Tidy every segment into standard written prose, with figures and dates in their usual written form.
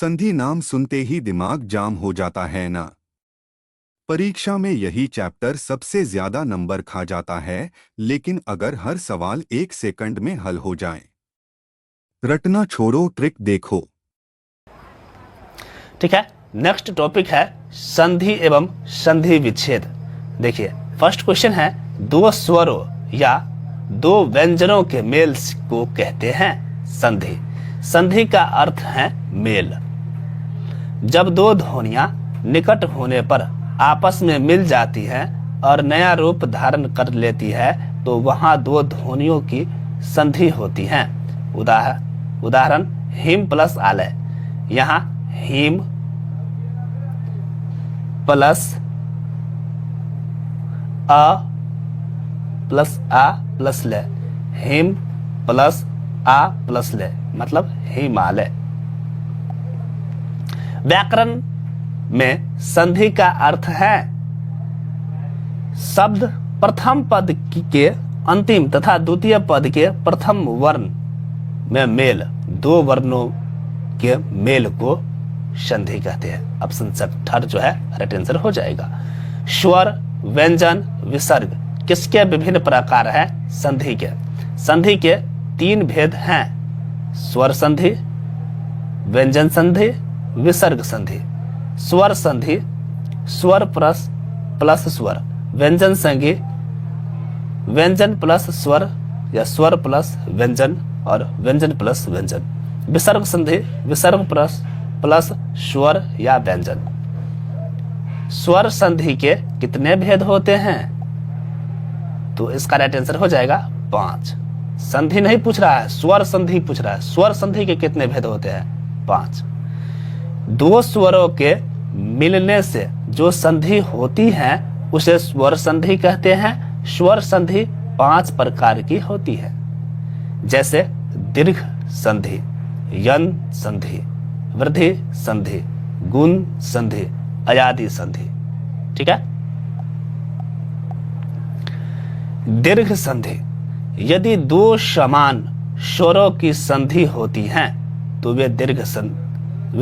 संधि नाम सुनते ही दिमाग जाम हो जाता है ना। परीक्षा में यही चैप्टर सबसे ज्यादा नंबर खा जाता है, लेकिन अगर हर सवाल 1 सेकंड में हल हो जाए। रटना छोड़ो, ट्रिक देखो। ठीक है, नेक्स्ट टॉपिक है संधि एवं संधि विच्छेद। देखिए, फर्स्ट क्वेश्चन है, दो स्वरों या दो व्यंजनों के मेल को कहते हैं संधि। संधि का अर्थ है मेल। जब दो ध्वनियां निकट होने पर आपस में मिल जाती हैं और नया रूप धारण कर लेती है तो वहां दो ध्वनियों की संधि होती है। उदाहरण हिम प्लस आलय। यहाँ हिम प्लस अ प्लस आ प्लस ले, हिम प्लस आ प्लस ले, मतलब हिमालय। व्याकरण में संधि का अर्थ है शब्द प्रथम पद के अंतिम तथा द्वितीय पद के प्रथम वर्ण में मेल। दो वर्णों के मेल को संधि कहते हैं। ऑप्शन थर्ड जो है राइट आंसर हो जाएगा। स्वर, व्यंजन, विसर्ग किसके विभिन्न प्रकार है संधि के? संधि के 3 भेद हैं, स्वर संधि, व्यंजन संधि, विसर्ग संधि। स्वर संधि स्वर प्लस स्वर, व्यंजन संधि व्यंजन प्लस स्वर या स्वर प्लस व्यंजन और व्यंजन प्लस व्यंजन। विसर्ग संधि विसर्ग प्लस स्वर या व्यंजन। स्वर संधि के कितने भेद होते हैं? तो इसका राइट आंसर हो जाएगा 5। संधि नहीं पूछ रहा है, स्वर संधि पूछ रहा है। स्वर संधि के कितने भेद होते हैं? 5। दो स्वरों के मिलने से जो संधि होती है उसे स्वर संधि कहते हैं। स्वर संधि 5 प्रकार की होती है, जैसे दीर्घ संधि, यन संधि, वृद्धि संधि, गुण संधि, अयादि संधि। ठीक है। दीर्घ संधि, यदि दो समान स्वरों की संधि होती हैं तो वे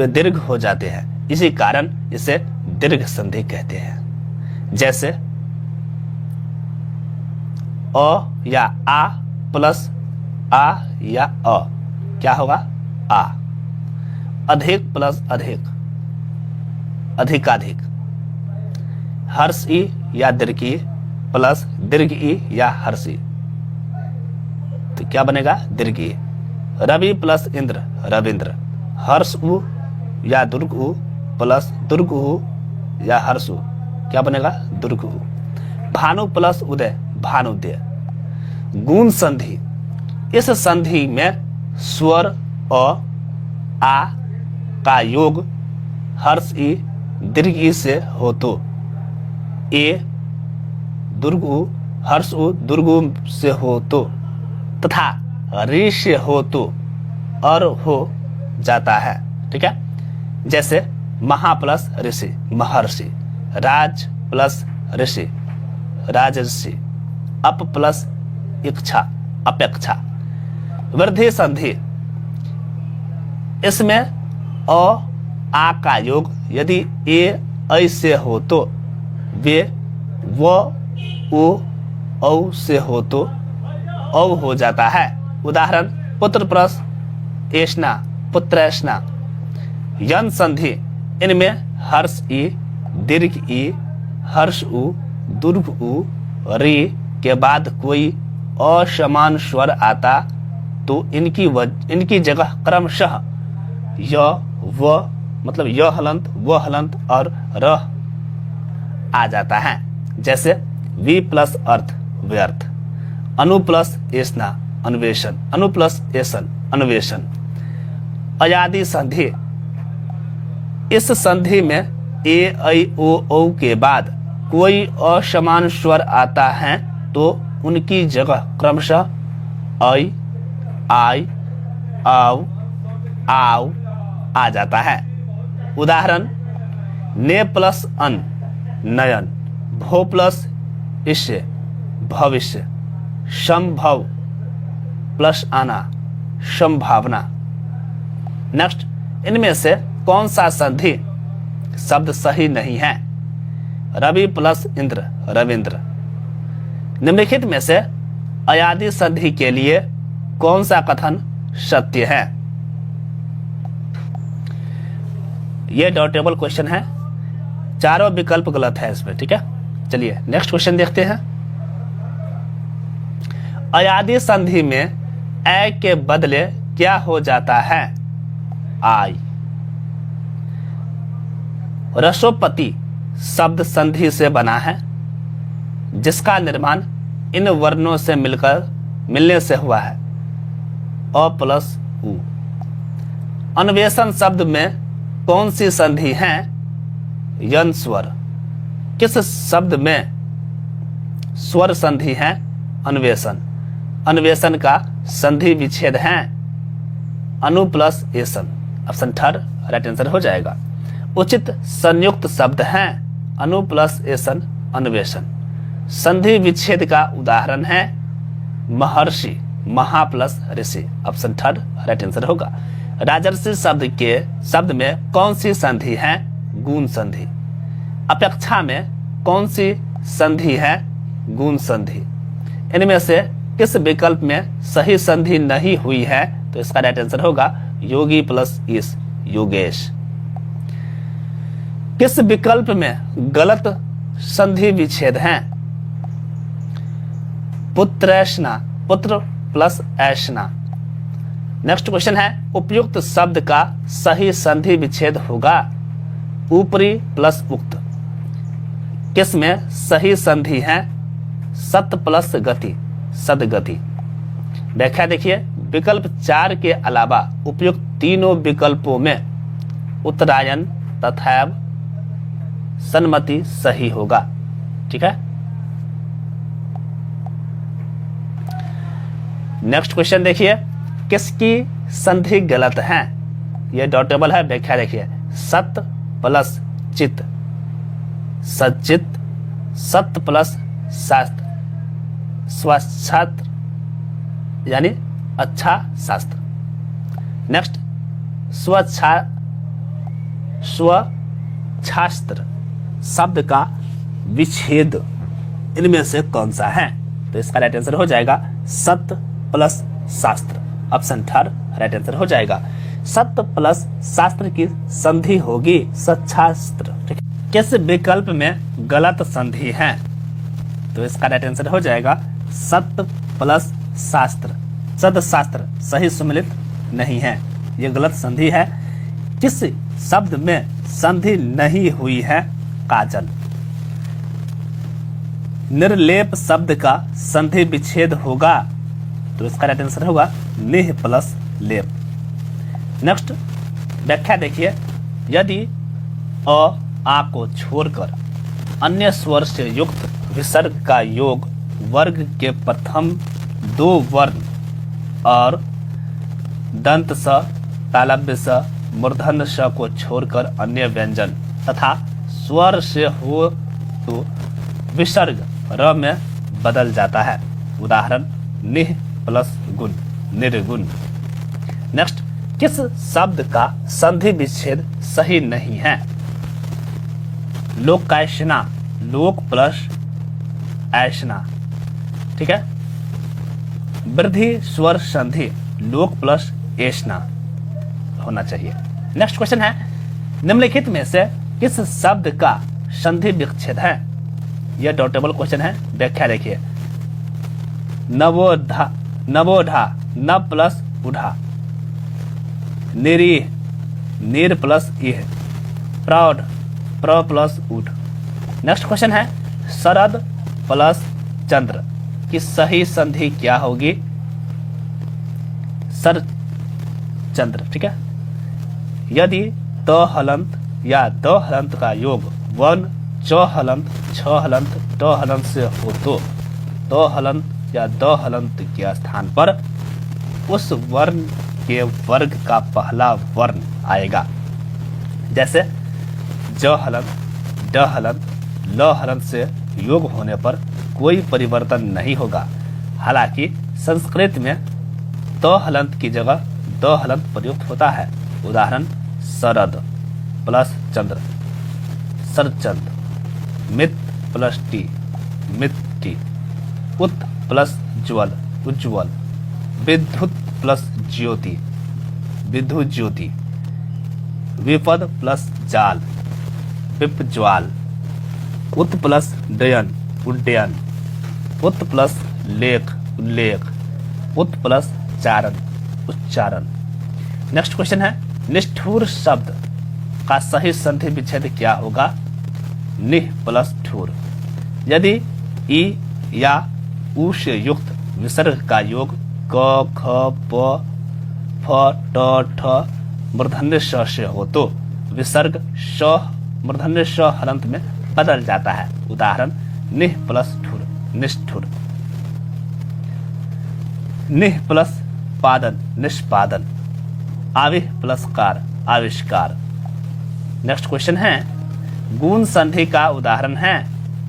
दीर्घ हो जाते हैं, इसी कारण इसे दीर्घ संधि कहते हैं। जैसे अ या आ प्लस आ या अ, क्या होगा? आ। अधिक प्लस अधिक, अधिकाधिक। हर्ष ई या दीर्घ ई प्लस दीर्घ ई या हर्ष ई, तो क्या बनेगा? दीर्घ ई। रवि प्लस इंद्र, रविंद्र। हर्ष उ या दुर्ग उ प्लस दुर्ग उ या हर्ष उ, क्या बनेगा? दुर्ग उ। भानु प्लस उदय, भानुदय। गुण संधि, इस संधि में स्वर अ आ का योग हर्ष ई दीर्घ ई से हो तो ए, दुर्ग उ हर्ष उ दुर्ग उ से हो तो, तथा ऋ से हो तो और हो जाता है। ठीक है। जैसे महा प्लस ऋषि, महर्षि। राज प्लस ऋषि, राजर्षि। अप प्लस इच्छा, अपेक्षा। वृद्धि संधि, इसमें अ आ का योग यदि ए ऐ से हो तो वे व ओ औ से हो तो औ हो जाता है। उदाहरण पुत्र प्लस एष्णा, पुत्रैष्णा। यन संधि, इनमें हर्ष ई दीर्घ ई हर्ष उ दुर्घ उ रि के बाद कोई असमान स्वर आता तो इनकी जगह क्रमशः य व मतलब य हलंत व हलंत और रह आ जाता है। जैसे वी प्लस अर्थ, व्यर्थ। अनु प्लस एष्णा, अन्वेषण। अनु प्लस एसन, अन्वेषण। अयादि संधि, इस संधि में ए ऐ ओ औ के बाद कोई असमान स्वर आता है तो उनकी जगह क्रमशः ऐ, आई, आव, आव आ जाता है। उदाहरण ने प्लस अन, नयन। भो प्लस इष्य, भविष्य। संभव प्लस आना, संभावना। नेक्स्ट, इनमें से कौन सा संधि शब्द सही नहीं है? रवि प्लस इंद्र, रविंद्र। निम्नलिखित में से अयादि संधि के लिए कौन सा कथन सत्य है? यह डॉटेबल क्वेश्चन है, चारों विकल्प गलत है इसमें, ठीक है। चलिए नेक्स्ट क्वेश्चन देखते हैं। अयादि संधि में ए के बदले क्या हो जाता है? आई। रसोपति शब्द संधि से बना है जिसका निर्माण इन वर्णों से मिलने से हुआ है, अ प्लस उ। अन्वेषण शब्द में कौन सी संधि है? यन स्वर। किस शब्द में स्वर संधि है? अन्वेषण। अन्वेषण का संधि विच्छेद है अनु प्लस एसन। ऑप्शन थर्ड राइट आंसर हो जाएगा। उचित संयुक्त शब्द है अनु प्लस एसन, अन्वेषण। संधि विच्छेद का उदाहरण है महर्षि, महा प्लस ऋषि। ऑप्शन थर्ड राइट आंसर होगा। राजर्षि शब्द में कौन सी संधि है? गुण संधि। अपेक्षा में कौन सी संधि है? गुण संधि। इनमें से किस विकल्प में सही संधि नहीं हुई है? तो इसका राइट आंसर होगा योगी प्लस इस, योगेश। किस विकल्प में गलत संधि विच्छेद है? पुत्रैष्णा, पुत्र प्लस ऐष्णा। नेक्स्ट क्वेश्चन है, उपयुक्त शब्द का सही संधि विच्छेद होगा ऊपरी प्लस उक्त। किस में सही संधि है? सत प्लस गति, सदगति। व्याख्या देखिए, विकल्प 4 के अलावा उपयुक्त तीनों विकल्पों में उत्तरायण तथैव सन्मति सही होगा, ठीक है। नेक्स्ट क्वेश्चन देखिए, किसकी संधि गलत है? यह डॉटेबल है, व्याख्या देखिए। सत प्लस चित, सचित। सत प्लस शास्त्र, स्वच्छात्र यानी अच्छा शास्त्र। नेक्स्ट स्वच्छास्त्र शब्द का विच्छेद इनमें से कौन सा है? तो इसका राइट आंसर हो जाएगा सत प्लस शास्त्र। ऑप्शन थर्ड राइट आंसर हो जाएगा। सत्य प्लस शास्त्र की संधि होगी सच्छास्त्र, ठीक है। किस विकल्प में गलत संधि है? तो इसका राइट आंसर हो जाएगा सत्य प्लस शास्त्र। सदशास्त्र सही सुमिलित नहीं है, यह गलत संधि है। किस शब्द में संधि नहीं हुई है? काजल। निर्लेप शब्द का संधि विच्छेद होगा, तो इसका राइट आंसर होगा निह प्लस लेप। नेक्स्ट व्याख्या देखिए, यदि अ आ को छोड़कर अन्य स्वर से युक्त विसर्ग का योग वर्ग के प्रथम 2 वर्ण और दंत स, तालव्य स, मूर्धन्य स को छोड़कर अन्य व्यंजन तथा स्वर से हो तो विसर्ग र में बदल जाता है। उदाहरण निह प्लस गुण, निर्गुण। नेक्स्ट, किस शब्द का संधि विच्छेद सही नहीं है? लोकैष्णा, लोक प्लस ऐष्णा, ठीक है। वृद्धि स्वर संधि लोक प्लस ऐष्णा होना चाहिए। नेक्स्ट क्वेश्चन है, निम्नलिखित में से किस शब्द का संधि विच्छेद है? यह डॉटेबल क्वेश्चन है, व्याख्या देखिए। नवोढ़ा, नवोढ़ा न प्लस उढ़ा। निरीह, नीर प्लस इह। प्रौढ़, प्र प्लस उठ। नेक्स्ट क्वेश्चन है, शरद प्लस चंद्र की सही संधि क्या होगी? सर चंद्र, ठीक है। यदि त हलंत या द हलंत का योग वर्ण च हलंत, छ हलंत, ट हलंत से हो तो द हलंत या द हलंत के स्थान पर उस वर्ण के वर्ग का पहला वर्ण आएगा। जैसे ज हलंत, ड हलंत, ल हलंत से योग होने पर कोई परिवर्तन नहीं होगा। हालांकि संस्कृत में त हलंत की जगह द हलंत प्रयुक्त होता है। उदाहरण शरद, प्लस चंद्र, सरचंद। मित प्लस टी, मिट्टी। उत प्लस ज्वल, उज्ज्वल। विद्युत प्लस ज्योति, विद्युत ज्योति। विपद प्लस जाल, विपज्वाल। उत प्लस डयन, उड्डयन। उत प्लस लेख, उल्लेख। उत प्लस चारण, उच्चारण। नेक्स्ट क्वेश्चन है, निष्ठुर शब्द का सही संधि विच्छेद क्या होगा? निह प्लस ठुर। यदि ई या उ से युक्त विसर्ग का योग क, ख, प, फ, ट, ठ मूर्धन्य श से हो तो विसर्ग श मूर्धन्य श हलंत में बदल जाता है। उदाहरण, निह प्लस ठुर, निष्ठुर। निह प्लस पादन, निष्पादन। आविह प्लस कार, आविष्कार। नेक्स्ट क्वेश्चन है, गुण संधि का उदाहरण है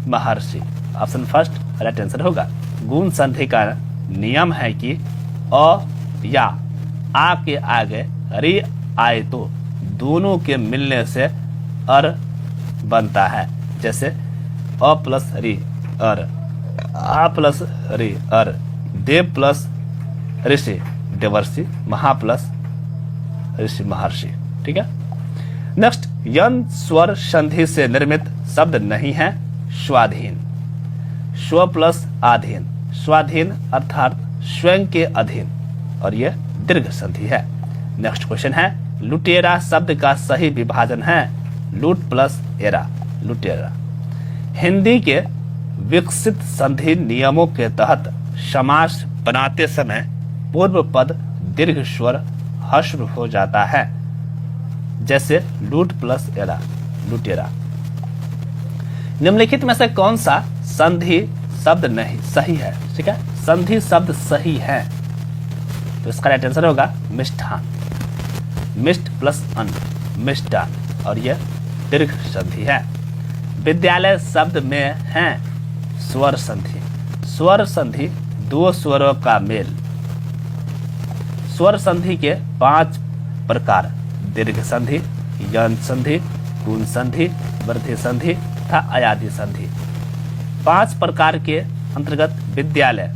महर्षि। ऑप्शन फर्स्ट राइट आंसर होगा। गुण संधि का नियम है कि अ या आ के आगे रि आए तो दोनों के मिलने से अर बनता है। जैसे अ प्लस रि अर, आ प्लस रि अर, देव प्लस ऋषि देवर्षि, महा प्लस ऋषि महर्षि। ठीक है। नेक्स्ट, यन स्वर संधि से निर्मित शब्द नहीं है स्वाधीन। स्व प्लस आधीन, स्वाधीन अर्थात स्वयं के अधीन, और यह दीर्घ संधि है। नेक्स्ट क्वेश्चन है, लुटेरा शब्द का सही विभाजन है लूट प्लस एरा, लुटेरा। हिंदी के विकसित संधि नियमों के तहत समास बनाते समय पूर्व पद दीर्घ स्वर हश्र हो जाता है। जैसे लूट प्लस एरा, लुटेरा। निम्नलिखित में से कौन सा संधि शब्द नहीं सही है? ठीक है, संधि शब्द सही है तो इसका राइट आंसर होगा मिष्ठान। मिष्ट प्लस अन्न, मिष्टान, और यह दीर्घ संधि है। विद्यालय शब्द में है स्वर संधि। स्वर संधि दो स्वरों का मेल। स्वर संधि के 5 प्रकार, दीर्घ संधि, यन संधि, गुण संधि, वृद्धि संधि तथा अयादि संधि। 5 प्रकार के अंतर्गत विद्यालय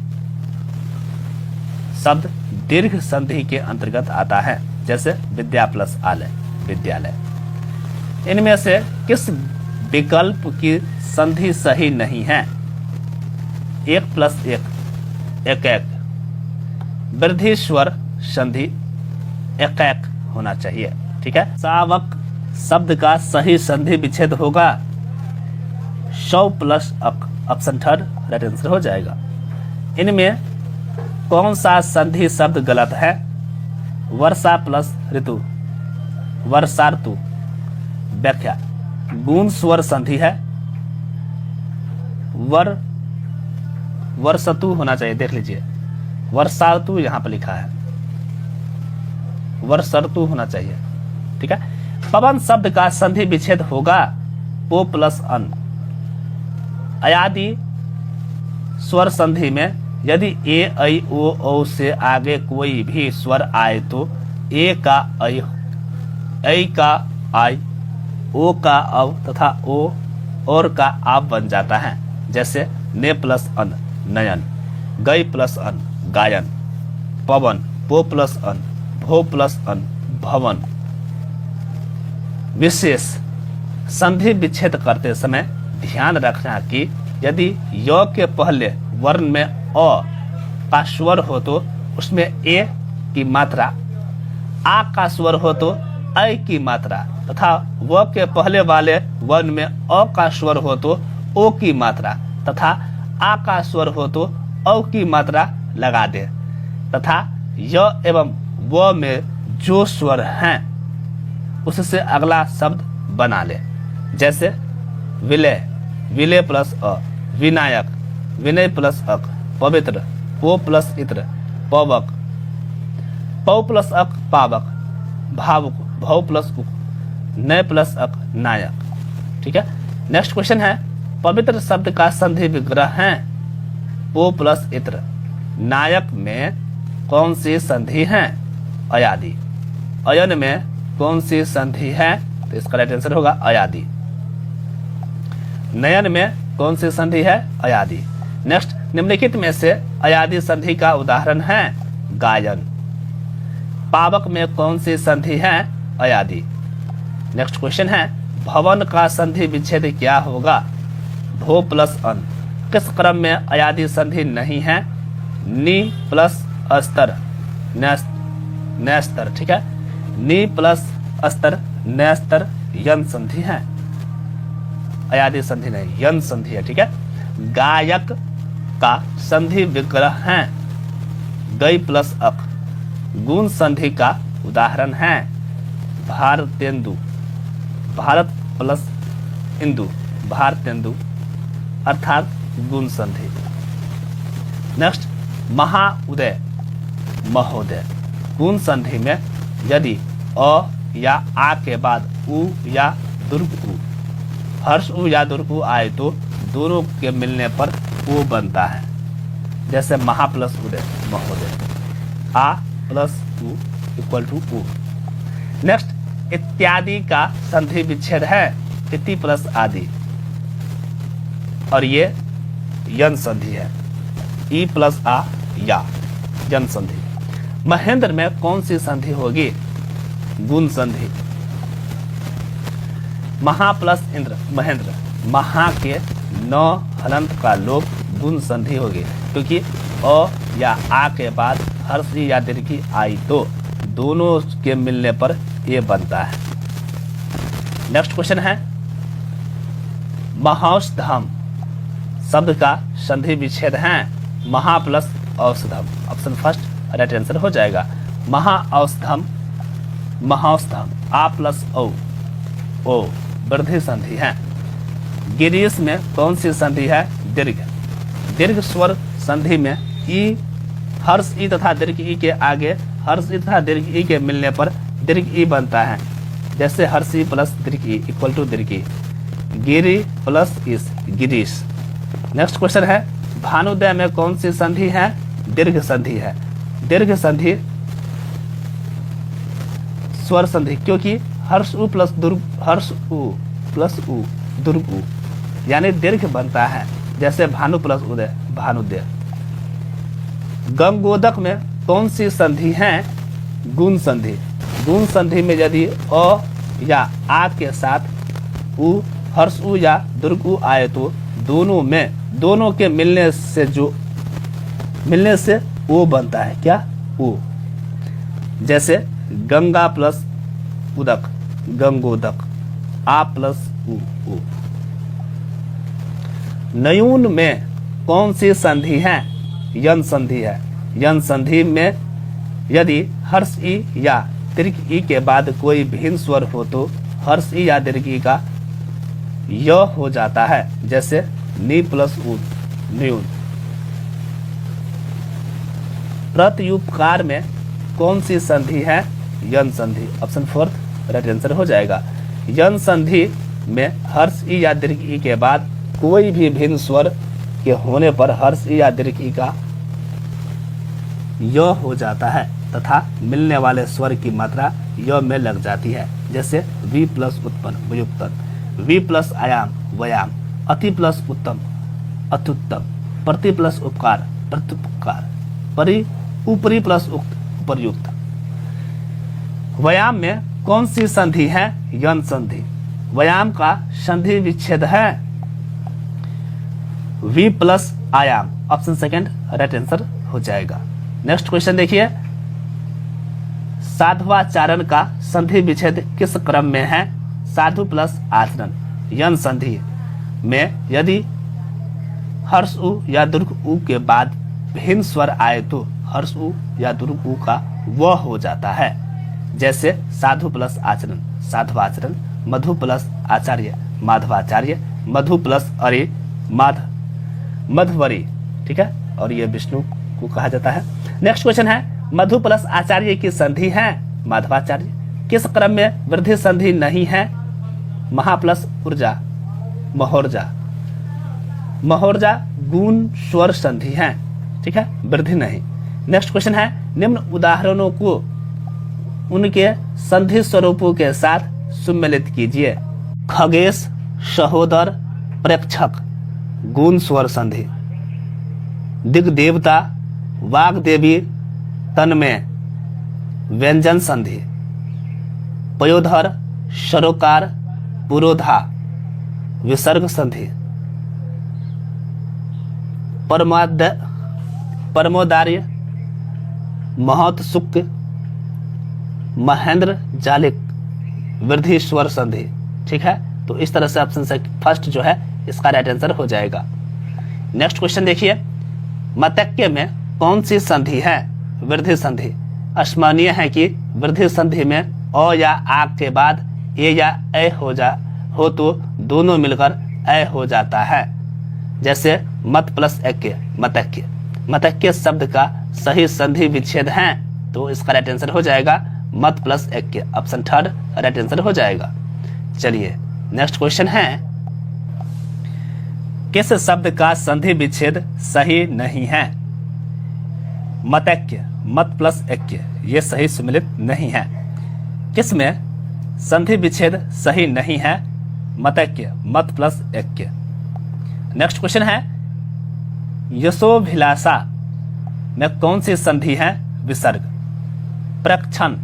शब्द दीर्घ संधि के अंतर्गत आता है। जैसे विद्या प्लस आलय, विद्यालय। इनमें से किस विकल्प की संधि सही नहीं है? 1 प्लस 1, एक एक। वृद्धि स्वर संधि एक एक होना चाहिए। ठीक है। शावक शब्द का सही संधि विच्छेद होगा शौ प्लस अक, ऑप्शन थर्ड राइट आंसर हो जाएगा। इनमें कौन सा संधि शब्द गलत है? वर्षा प्लस ऋतु, वर्षा ऋतु। व्याख्या, गुण स्वर संधि है, वर्षतु होना चाहिए, देख लीजिए वर्षा ऋतु यहाँ पर लिखा है, वर्षा ऋतु होना चाहिए। ठीक है। पवन शब्द का संधि विच्छेद होगा ओ प्लस अन। अयादि स्वर संधि में यदि ए ऐ ओ औ से आगे कोई भी स्वर आए तो ए का ऐ का आई, ओ का अव तथा ओ और का आप बन जाता है। जैसे ने प्लस अन, नयन। गई प्लस अन, गायन। पवन, पो प्लस अन, भो प्लस अन, भवन। विशेष संधि विच्छेद करते समय ध्यान रखना कि यदि य के पहले वर्ण में अ का स्वर हो तो उसमें ए की मात्रा, आ का स्वर हो तो ऐ की मात्रा तथा व के पहले वाले वर्ण में अ का स्वर हो तो ओ की मात्रा तथा आ का स्वर हो तो औ की मात्रा लगा दे तथा य एवं व में जो स्वर हैं उससे अगला शब्द बना ले। जैसे विलय, विलय प्लस अ। विनायक, विनय प्लस अक। पवित्र, पो प्लस इत्र, पवक। पौ प्लस अक, पावक। भावुक, भौ प्लस उक। नय प्लस अक, नायक। ठीक है। नेक्स्ट क्वेश्चन है, पवित्र शब्द का संधि विग्रह है पो प्लस इत्र। नायक में कौन सी संधि है? अयादि। अयन में कौन सी संधि है? तो इसका राइट आंसर होगा अयादि। नयन में कौन सी संधि है? अयादि। नेक्स्ट, निम्नलिखित में से अयादि संधि का उदाहरण है? गायन। पावक में कौन सी संधि है? अयादि। नेक्स्ट क्वेश्चन है, भवन का संधि विच्छेद क्या होगा? भो प्लस अन। किस क्रम में अयादि संधि नहीं है? नी प्लस अस्तर नस्तर। ठीक है, नी प्लस अस्तर नस्तर यन संधि है, अयादि संधि नहीं, यन संधि है। ठीक है, गायक का संधि विग्रह है गई प्लस अक। गुण संधि का उदाहरण है भारतेंदु, भारत प्लस इंदु, भारतेंदु अर्थात गुण संधि। नेक्स्ट, महाउदय महोदय। गुण संधि में यदि अ या आ के बाद उ या दुर्ग उ, हर्ष उ या दुर्ग उ आए तो दोनों के मिलने पर उ बनता है। जैसे महा प्लस उदय महोदय, आ प्लस उ इक्वल टू उ। नेक्स्ट, इत्यादि का संधि विच्छेद है इति प्लस आदि, और ये यन संधि है, ई प्लस आ या यन संधि। महेंद्र में कौन सी संधि होगी? गुण संधि। महा प्लस इंद्र महेंद्र, महा के न हलंत का लोप गुण संधि होगी, क्योंकि अ या आ के बाद हर्षी या दीर्घी आई तो दोनों के मिलने पर ये बनता है। नेक्स्ट क्वेश्चन है, महौषधम शब्द का संधि विच्छेद है महा प्लस औषधम। ऑप्शन फर्स्ट राइट आंसर हो जाएगा। महाऔषधम महौषधम, आ प्लस ओ वृद्धि संधि है। गिरीश में कौन सी संधि है? दीर्घ। दीर्घ स्वर संधि में ई, हर्ष ई तथा दीर्घ ई के आगे हर्ष ई तथा दीर्घ ई के मिलने पर दीर्घ ई बनता है। जैसे हर्ष ई प्लस दीर्घ ई इक्वल टू दीर्घ ई। गिरी प्लस इस गिरीश। नेक्स्ट क्वेश्चन है, भानुदय में कौन सी संधि है? दीर्घ संधि है। दीर्घ संधि स्वर संधि, क्योंकि हर्ष उ प्लस दुर्ग, हर्ष उ प्लस उ दुर्ग उ, यानी दीर्घ बनता है। जैसे भानु प्लस उदय भानुदय। गंगोदक में कौन सी संधि है? गुण संधि। गुण संधि में यदि अ या आ के साथ उ, हर्ष उ या दुर्ग उ आए तो दोनों के मिलने से ओ बनता है। क्या? ओ। जैसे गंगा प्लस उदक गंगोदक, आ प्लस उ। नयून में कौन सी संधि है? यन संधि है। यन संधि में यदि हर्ष ई या दीर्घ ई के बाद कोई भिन्न स्वर हो तो हर्ष ई या दीर्घ ई का य हो जाता है। जैसे नी प्लस उ न्यून। प्रत्युपकार में कौन सी संधि है? यन संधि। ऑप्शन फोर्थ राइट आंसर हो जाएगा। यन संधि में हर्ष ई या दीर्घ ई के बाद कोई भी भिन्न स्वर के होने पर हर्ष ई या दीर्घ ई का य हो जाता है तथा मिलने वाले स्वर की मात्रा य में लग जाती है। जैसे वी प्लस उत्पन्न व्युत्पन्न, वी प्लस आयाम व्यायाम, अति प्लस उत्तम अत्युत्तम, प्रति प्लस उपकार प्रत्युपकार, परि ऊपरी प्लस उपर्युक्त। व्यायाम में कौन सी संधि है? यन संधि। व्यायाम का संधि विच्छेद है वी प्लस आयाम। ऑप्शन सेकंड राइट आंसर हो जाएगा। नेक्स्ट क्वेश्चन देखिए, साधुवाचारण का संधि विच्छेद किस क्रम में है? साधु प्लस आचरण। यन संधि में यदि हर्ष उ या दुर्घ उ के बाद भिन्न स्वर आए तो हर्ष उ या दुर्घ उ का व हो जाता है। जैसे साधु प्लस आचरण साधवाचरण, मधु प्लस आचार्य माधवाचार्य, मधु प्लस अरे मधवरी। ठीक है, और ये विष्णु को कहा जाता है। नेक्स्ट क्वेश्चन है, मधु प्लस आचार्य की संधि है माधवाचार्य। किस क्रम में वृद्धि संधि नहीं है? महा प्लस ऊर्जा महोर्जा। महोर्जा गुण स्वर संधि है। ठीक है, वृद्धि नहीं। नेक्स्ट क्वेश्चन है, निम्न उदाहरणों को उनके संधि स्वरूपों के साथ सुम्मिलित कीजिए। खगेश, सहोदर, प्रेक्षक, गुण स्वर संधि। दिग्देवता, वाग्देवी, तन्मय, व्यंजन संधि। पयोधर, सरोकार, पुरोधा, विसर्ग संधि। परमोदार्य, महत्सुक, महेंद्र जालिक, वृद्धि स्वर संधि। ठीक है, तो इस तरह से ऑप्शन से फर्स्ट जो है इसका राइट आंसर हो जाएगा। नेक्स्ट क्वेश्चन देखिए, मतक्य में कौन सी संधि है? वृद्धि संधि। स्मरणीय है कि वृद्धि संधि में अ या आ के बाद ए या ए हो तो दोनों मिलकर ए हो जाता है। जैसे मत प्लस एक्य, मतक्य। मतक्य शब्द का सही संधि विच्छेद है, तो इसका राइट आंसर हो जाएगा मत प्लस एक्य। ऑप्शन थर्ड राइट आंसर हो जाएगा। चलिए नेक्स्ट क्वेश्चन है, किस शब्द का संधि विच्छेद सही नहीं है? मतक्य, मत प्लस एक्य, ये सही सुमिलित नहीं है। किसमें संधि विच्छेद सही नहीं है? मतक्य, मत प्लस एक्य। नेक्स्ट क्वेश्चन है, यशोभिलाषा में कौन सी संधि है? विसर्ग। प्रक्षण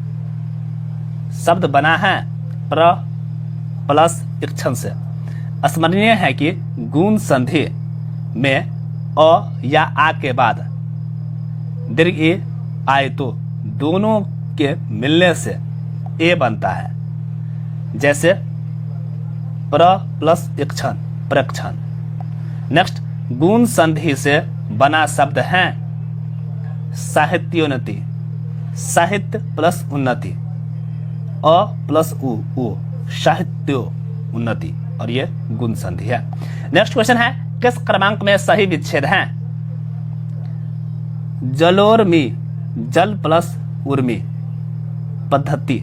शब्द बना है प्र प्लस इक्षण से। स्मरणीय है कि गुण संधि में अ या आ के बाद दीर्घ ए आए तो दोनों के मिलने से ए बनता है। जैसे प्र प्लस इक्षण, प्रक्षण। नेक्स्ट, गुण संधि से बना शब्द है साहित्योन्नति, साहित्य प्लस उन्नति, अ प्लस उ, साहित्यो उन्नति, और ये गुण संधि है। नेक्स्ट क्वेश्चन है, किस क्रमांक में सही विच्छेद है? जलोर्मी, जल प्लस उर्मी, पद्धति,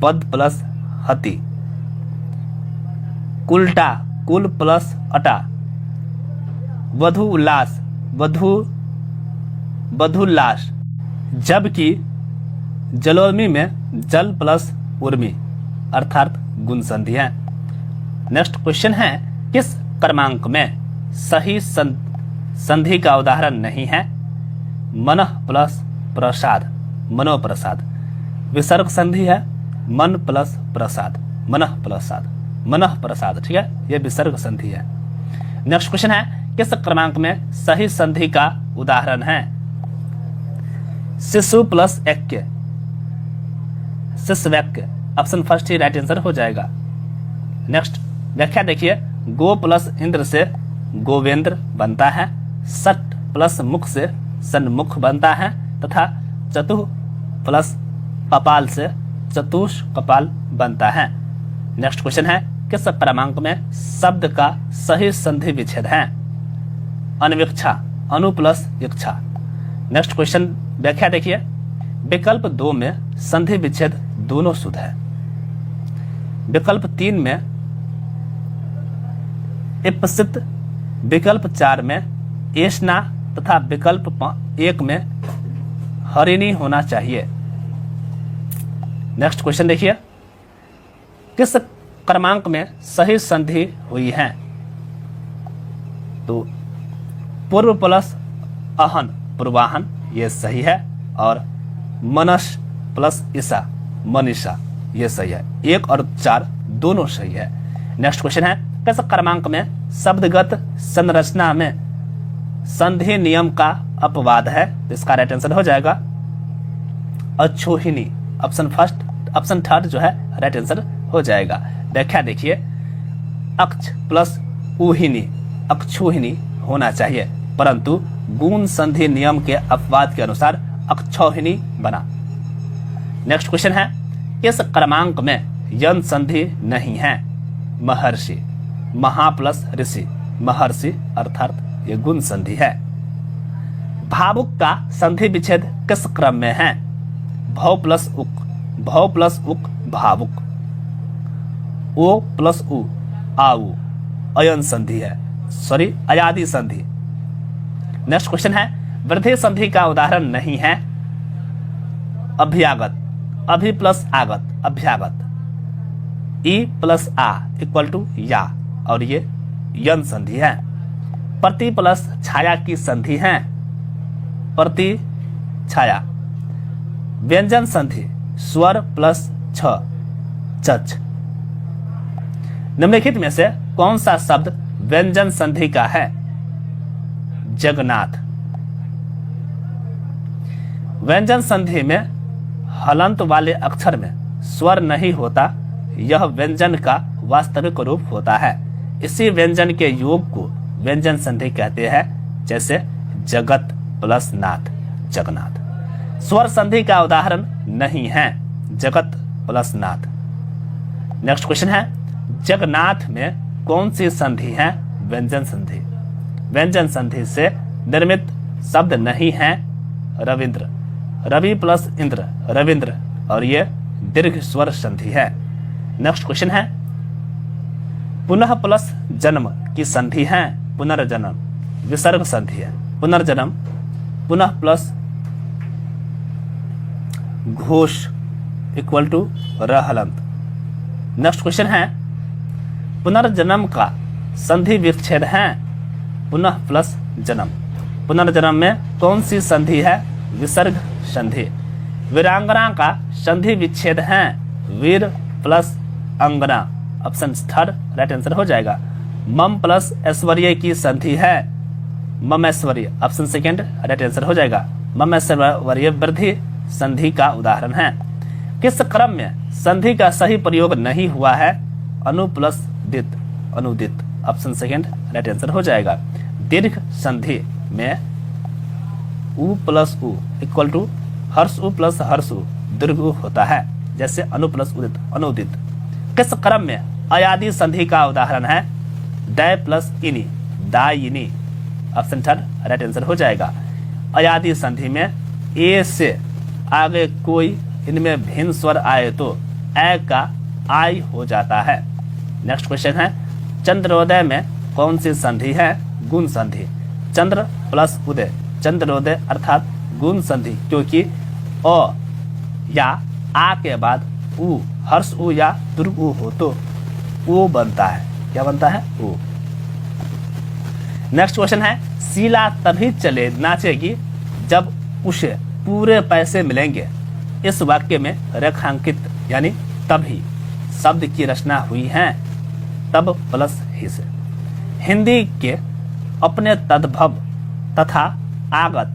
पद प्लस हति। कुलटा, कुल प्लस अटा। वधु उल्लास, वधुल्लास। जबकि जलोर्मी में जल प्लस उर्मी अर्थात गुण संधि है। नेक्स्ट क्वेश्चन है, किस क्रमांक में सही संधि का उदाहरण नहीं है? मनः प्लस प्रसाद, मनोप्रसाद। विसर्ग संधि है मन प्लस प्रसाद, मनः प्रसाद, मनः प्रसाद। ठीक है, यह विसर्ग संधि है। नेक्स्ट क्वेश्चन है, किस क्रमांक में सही संधि का उदाहरण है? शिशु प्लस ऐक्य, शिशवैक्य। ऑप्शन फर्स्ट ही राइट आंसर हो जाएगा। नेक्स्ट व्याख्या देखिए, गो प्लस इंद्र से गोवेंद्र बनता है, सट प्लस मुख से सन्मुख बनता है, तथा चतुः प्लस कपाल से चतुष कपाल बनता है। नेक्स्ट क्वेश्चन है, किस क्रमांक में शब्द का सही संधि विच्छेद है? अनविक्षा, अनु प्लस इच्छा। नेक्स्ट क्वेश्चन व्याख्या देखिए, विकल्प 2 में संधि विच्छेद दोनों शुद्ध है। विकल्प 3 में इप्सित, विकल्प 4 में एष्ना तथा विकल्प 1 में हरिणी होना चाहिए। नेक्स्ट क्वेश्चन देखिए, किस क्रमांक में सही संधि हुई है? तो पूर्व प्लस अहन, पूर्वाहन, ये सही है। और मनस प्लस ईसा, मनीषा, ये सही है। 1 और 4 दोनों सही है। नेक्स्ट क्वेश्चन है, किस क्रमांक में शब्दगत संरचना में संधि नियम का अपवाद है? इसका राइट आंसर हो जाएगा अक्षोहिणी। ऑप्शन थर्ड जो है राइट आंसर हो जाएगा। व्याख्या देखिए, अक्ष प्लस उहिनी, अक्षोहिणी होना चाहिए, परंतु गुण संधि नियम के अपवाद के अनुसार अक्षौहिणी बना। नेक्स्ट क्वेश्चन है, किस क्रमांक में यन संधि नहीं है? महर्षि, महा प्लस ऋषि, महर्षि अर्थात ये गुण संधि है। भावुक का संधि विच्छेद किस क्रम में है? भव प्लस उक, भव प्लस उक भावुक। ओ प्लस उ, आउ, अयन संधि है, सॉरी अयादि संधि। नेक्स्ट क्वेश्चन है, वृद्धि संधि का उदाहरण नहीं है? अभ्यागत, अभि प्लस आगत, अभ्यागत। ई प्लस आ इक्वल टू या, और ये यन संधि है। प्रति प्लस छाया की संधि है, प्रति छाया। व्यंजन संधि स्वर प्लस छ, चच। निम्नलिखित में से कौन सा शब्द व्यंजन संधि का है? जगन्नाथ। व्यंजन संधि में हलंत वाले अक्षर में स्वर नहीं होता, यह व्यंजन का वास्तविक रूप होता है। इसी व्यंजन के योग को व्यंजन संधि कहते हैं, जैसे जगत प्लस नाथ, जगन्नाथ। स्वर संधि का उदाहरण नहीं है, जगत प्लस नाथ। नेक्स्ट क्वेश्चन है, जगन्नाथ में कौन सी संधि है? व्यंजन संधि। व्यंजन संधि से निर्मित शब्द नहीं है रविंद्र, रवि प्लस इंद्र, रविंद्र, और ये दीर्घ स्वर संधि है। नेक्स्ट क्वेश्चन है, पुनः प्लस जन्म की संधि है पुनर्जन्म, विसर्ग संधि है। पुनर्जन्म, पुनः प्लस घोष इक्वल टू रहलंत। नेक्स्ट क्वेश्चन है, पुनर्जन्म का संधि विच्छेद है पुनः प्लस जन्म। पुनर्जन्म में कौन सी संधि है? विसर्ग संधि। वीरांगना का संधि विच्छेद है वीर प्लस अंगना, ऑप्शन थर्ड राइट आंसर हो जाएगा। मम प्लस ऐश्वर्य की संधि है मम ऐश्वर्य, ऑप्शन सेकेंड राइट आंसर हो जाएगा। मम ऐश्वर्य वृद्धि संधि का उदाहरण है। किस क्रम में संधि का सही प्रयोग नहीं हुआ है? अनु प्लस दित, अनुदित, ऑप्शन सेकेंड राइट आंसर हो जाएगा। दीर्घ संधि में उ प्लस उ इक्वल टू हर्ष उ प्लस हर्ष उ दीर्घ उ होता है, जैसे अनु प्लस उदित, अनुदित। किस क्रम में अयादि संधि का उदाहरण है? दै प्लस इनी, दायिनी, ऑप्शन थर्ड राइट आंसर हो जाएगा। अयादि संधि में ए से आगे कोई इनमें भिन्न स्वर आए तो ए का आई हो जाता है। नेक्स्ट क्वेश्चन है, चंद्रोदय में कौन सी संधि है? गुण संधि। चंद्र प्लस उदय, चंद्रोदय अर्थात गुण संधि, क्योंकि अ या आ के बाद उ, हर्ष उ या दीर्घ उ हो तो ओ बनता है। क्या बनता है? ओ। नेक्स्ट क्वेश्चन है, शीला तभी चले नाचेगी जब उसे पूरे पैसे मिलेंगे। इस वाक्य में रेखांकित यानी तभी शब्द की रचना हुई है तब प्लस ही से। हिंदी के अपने तद्भव तथा आगत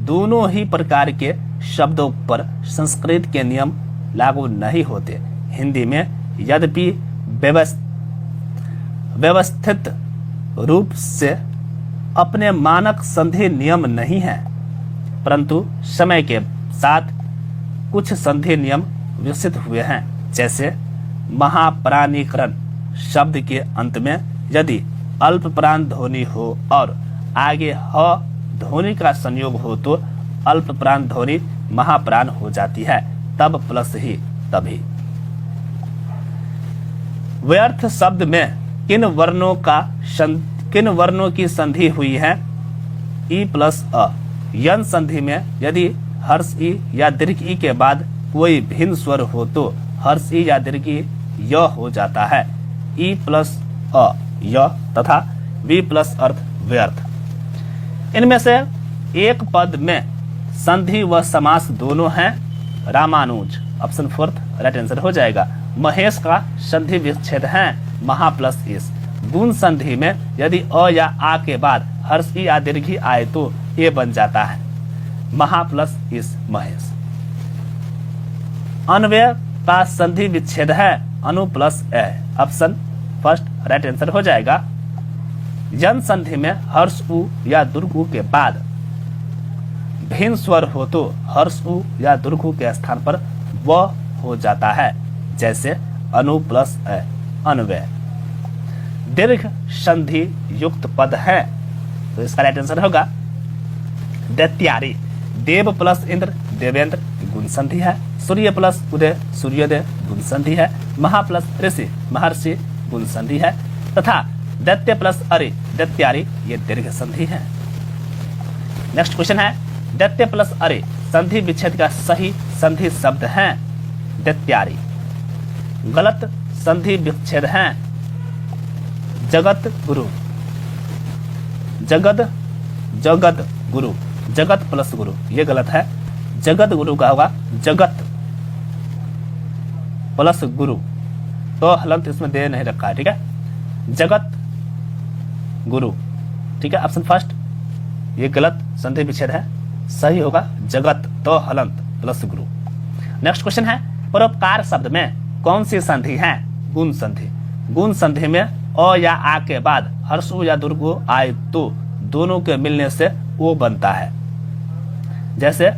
दोनों ही प्रकार के शब्दों पर संस्कृत के नियम लागू नहीं होते। हिंदी में यद्यपि व्यवस्थित रूप से अपने मानक संधि नियम नहीं है, परंतु समय के साथ कुछ संधि नियम विकसित हुए हैं। जैसे महाप्राणीकरण शब्द के अंत में यदि अल्प प्राण ध्वनि हो और आगे ह ध्वनि का संयोग हो तो अल्प प्राण ध्वनि महाप्राण हो जाती है, तब प्लस ही तभी। व्यर्थ शब्द में किन वर्णों की संधि हुई है? ई प्लस अ। यन संधि में यदि हर्ष ई या दीर्घ ई के बाद कोई भिन्न स्वर हो तो हर्ष ई या दीर्घ ई य हो जाता है। ई प्लस अ य तथा वी प्लस अर्थ व्यर्थ। इनमें से एक पद में संधि व समास दोनों हैं। Ramanuj, option fourth right answer हो जाएगा। महेश का संधि विच्छेद है महा प्लस इस। गुण संधि में यदि अ या आ के बाद हर्ष ई या दीर्घ ई आए तो ये बन जाता है महा प्लस इस महेश। अन्वय का संधि विच्छेद है अनु प्लस ए, ऑप्शन फर्स्ट राइट आंसर हो जाएगा। जन संधि में हर्ष उ या दीर्घ उ के बाद भिन्न स्वर हो तो हर्ष उ या दीर्घ उ के स्थान पर व हो जाता है, जैसे अनु प्लस ए, अन्वय। दीर्घ संधि युक्त पद है तो इसका राइट आंसर होगा दैत्यारी। देव प्लस इंद्र देवेंद्र गुण संधि है। सूर्य प्लस उदय सूर्योदय गुण संधि है। महा प्लस ऋषि महर्षि गुण संधि है तथा दैत्य प्लस अरि दैत्यारी ये दीर्घ संधि है। नेक्स्ट क्वेश्चन है, दैत्य प्लस अरि संधि विच्छेद का सही संधि शब्द है दैत्यारी। गलत संधि विच्छेद हैं? जगत गुरु, जगत गुरु, जगत प्लस गुरु, ये गलत है। जगत गुरु का होगा जगत प्लस गुरु, तो हलंत इसमें दे नहीं रखा है, ठीक है। जगत गुरु, ठीक है, ऑप्शन फर्स्ट ये गलत संधि विच्छेद है, सही होगा जगत तो हलंत प्लस गुरु। नेक्स्ट क्वेश्चन है, परोपकार शब्द में कौन सी संधि है? गुण संधि। गुण संधि में अ या आ के बाद हर्षु या दुर्गु आए तो दोनों के मिलने से ओ बनता है, जैसे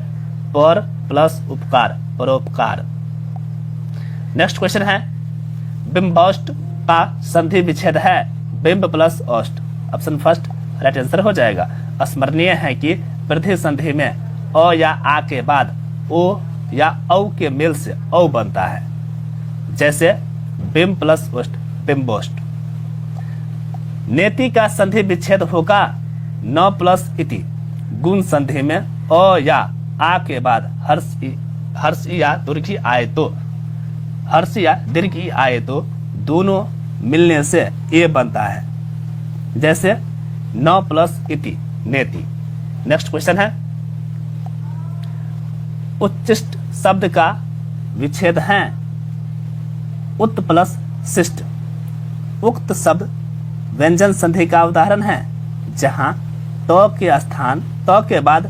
पर प्लस उपकार, परोपकार। नेक्स्ट क्वेश्चन है, बिंबौष्ट का संधि विच्छेद है? बिंब प्लस औष्ट, ऑप्शन फर्स्ट राइट आंसर हो जाएगा। स्मरणीय है कि वृद्धि संधि में अ या आ के बाद ओ या औ के मेल से औ बनता है, जैसे बिंब प्लस ओष्ट, बिंबोष्ट। नेति का संधि विच्छेद होगा? न प्लस इति। गुण संधि में अ या आ के बाद हर्ष या दीर्घ आए तो, हर्ष या दीर्घ आए तो दोनों मिलने से ए बनता है, जैसे न प्लस इति, नेति। नेक्स्ट क्वेश्चन है, उच्चिष्ट शब्द का विच्छेद है? उत प्लस शिष्ट। उक्त शब्द व्यंजन संधि का उदाहरण है, जहां तो के स्थान तो के बाद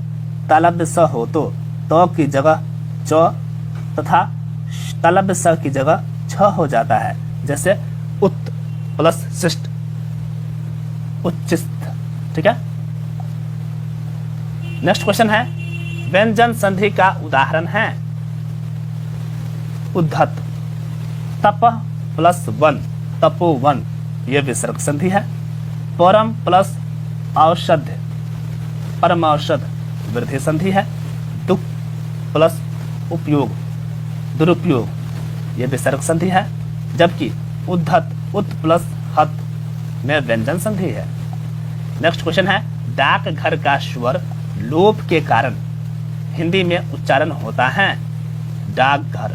तालव्य स हो तो की जगह च तथा तालव्य स की जगह छ हो जाता है, जैसे उत प्लस शिष्ट, उच्चिष्ट, ठीक है। नेक्स्ट क्वेश्चन है, व्यंजन संधि का उदाहरण है? उद्धत, तप प्लस वन, तपोवन, यह विसर्ग संधि है। परम प्लस औषध, परमौषध, वृद्धि संधि है। दुख प्लस उपयोग, दुरुपयोग, यह विसर्ग संधि है। जबकि उद्धत, उत प्लस हत में व्यंजन संधि है। नेक्स्ट क्वेश्चन है, डाकघर का स्वर लोप के कारण हिंदी में उच्चारण होता है? डाकघर।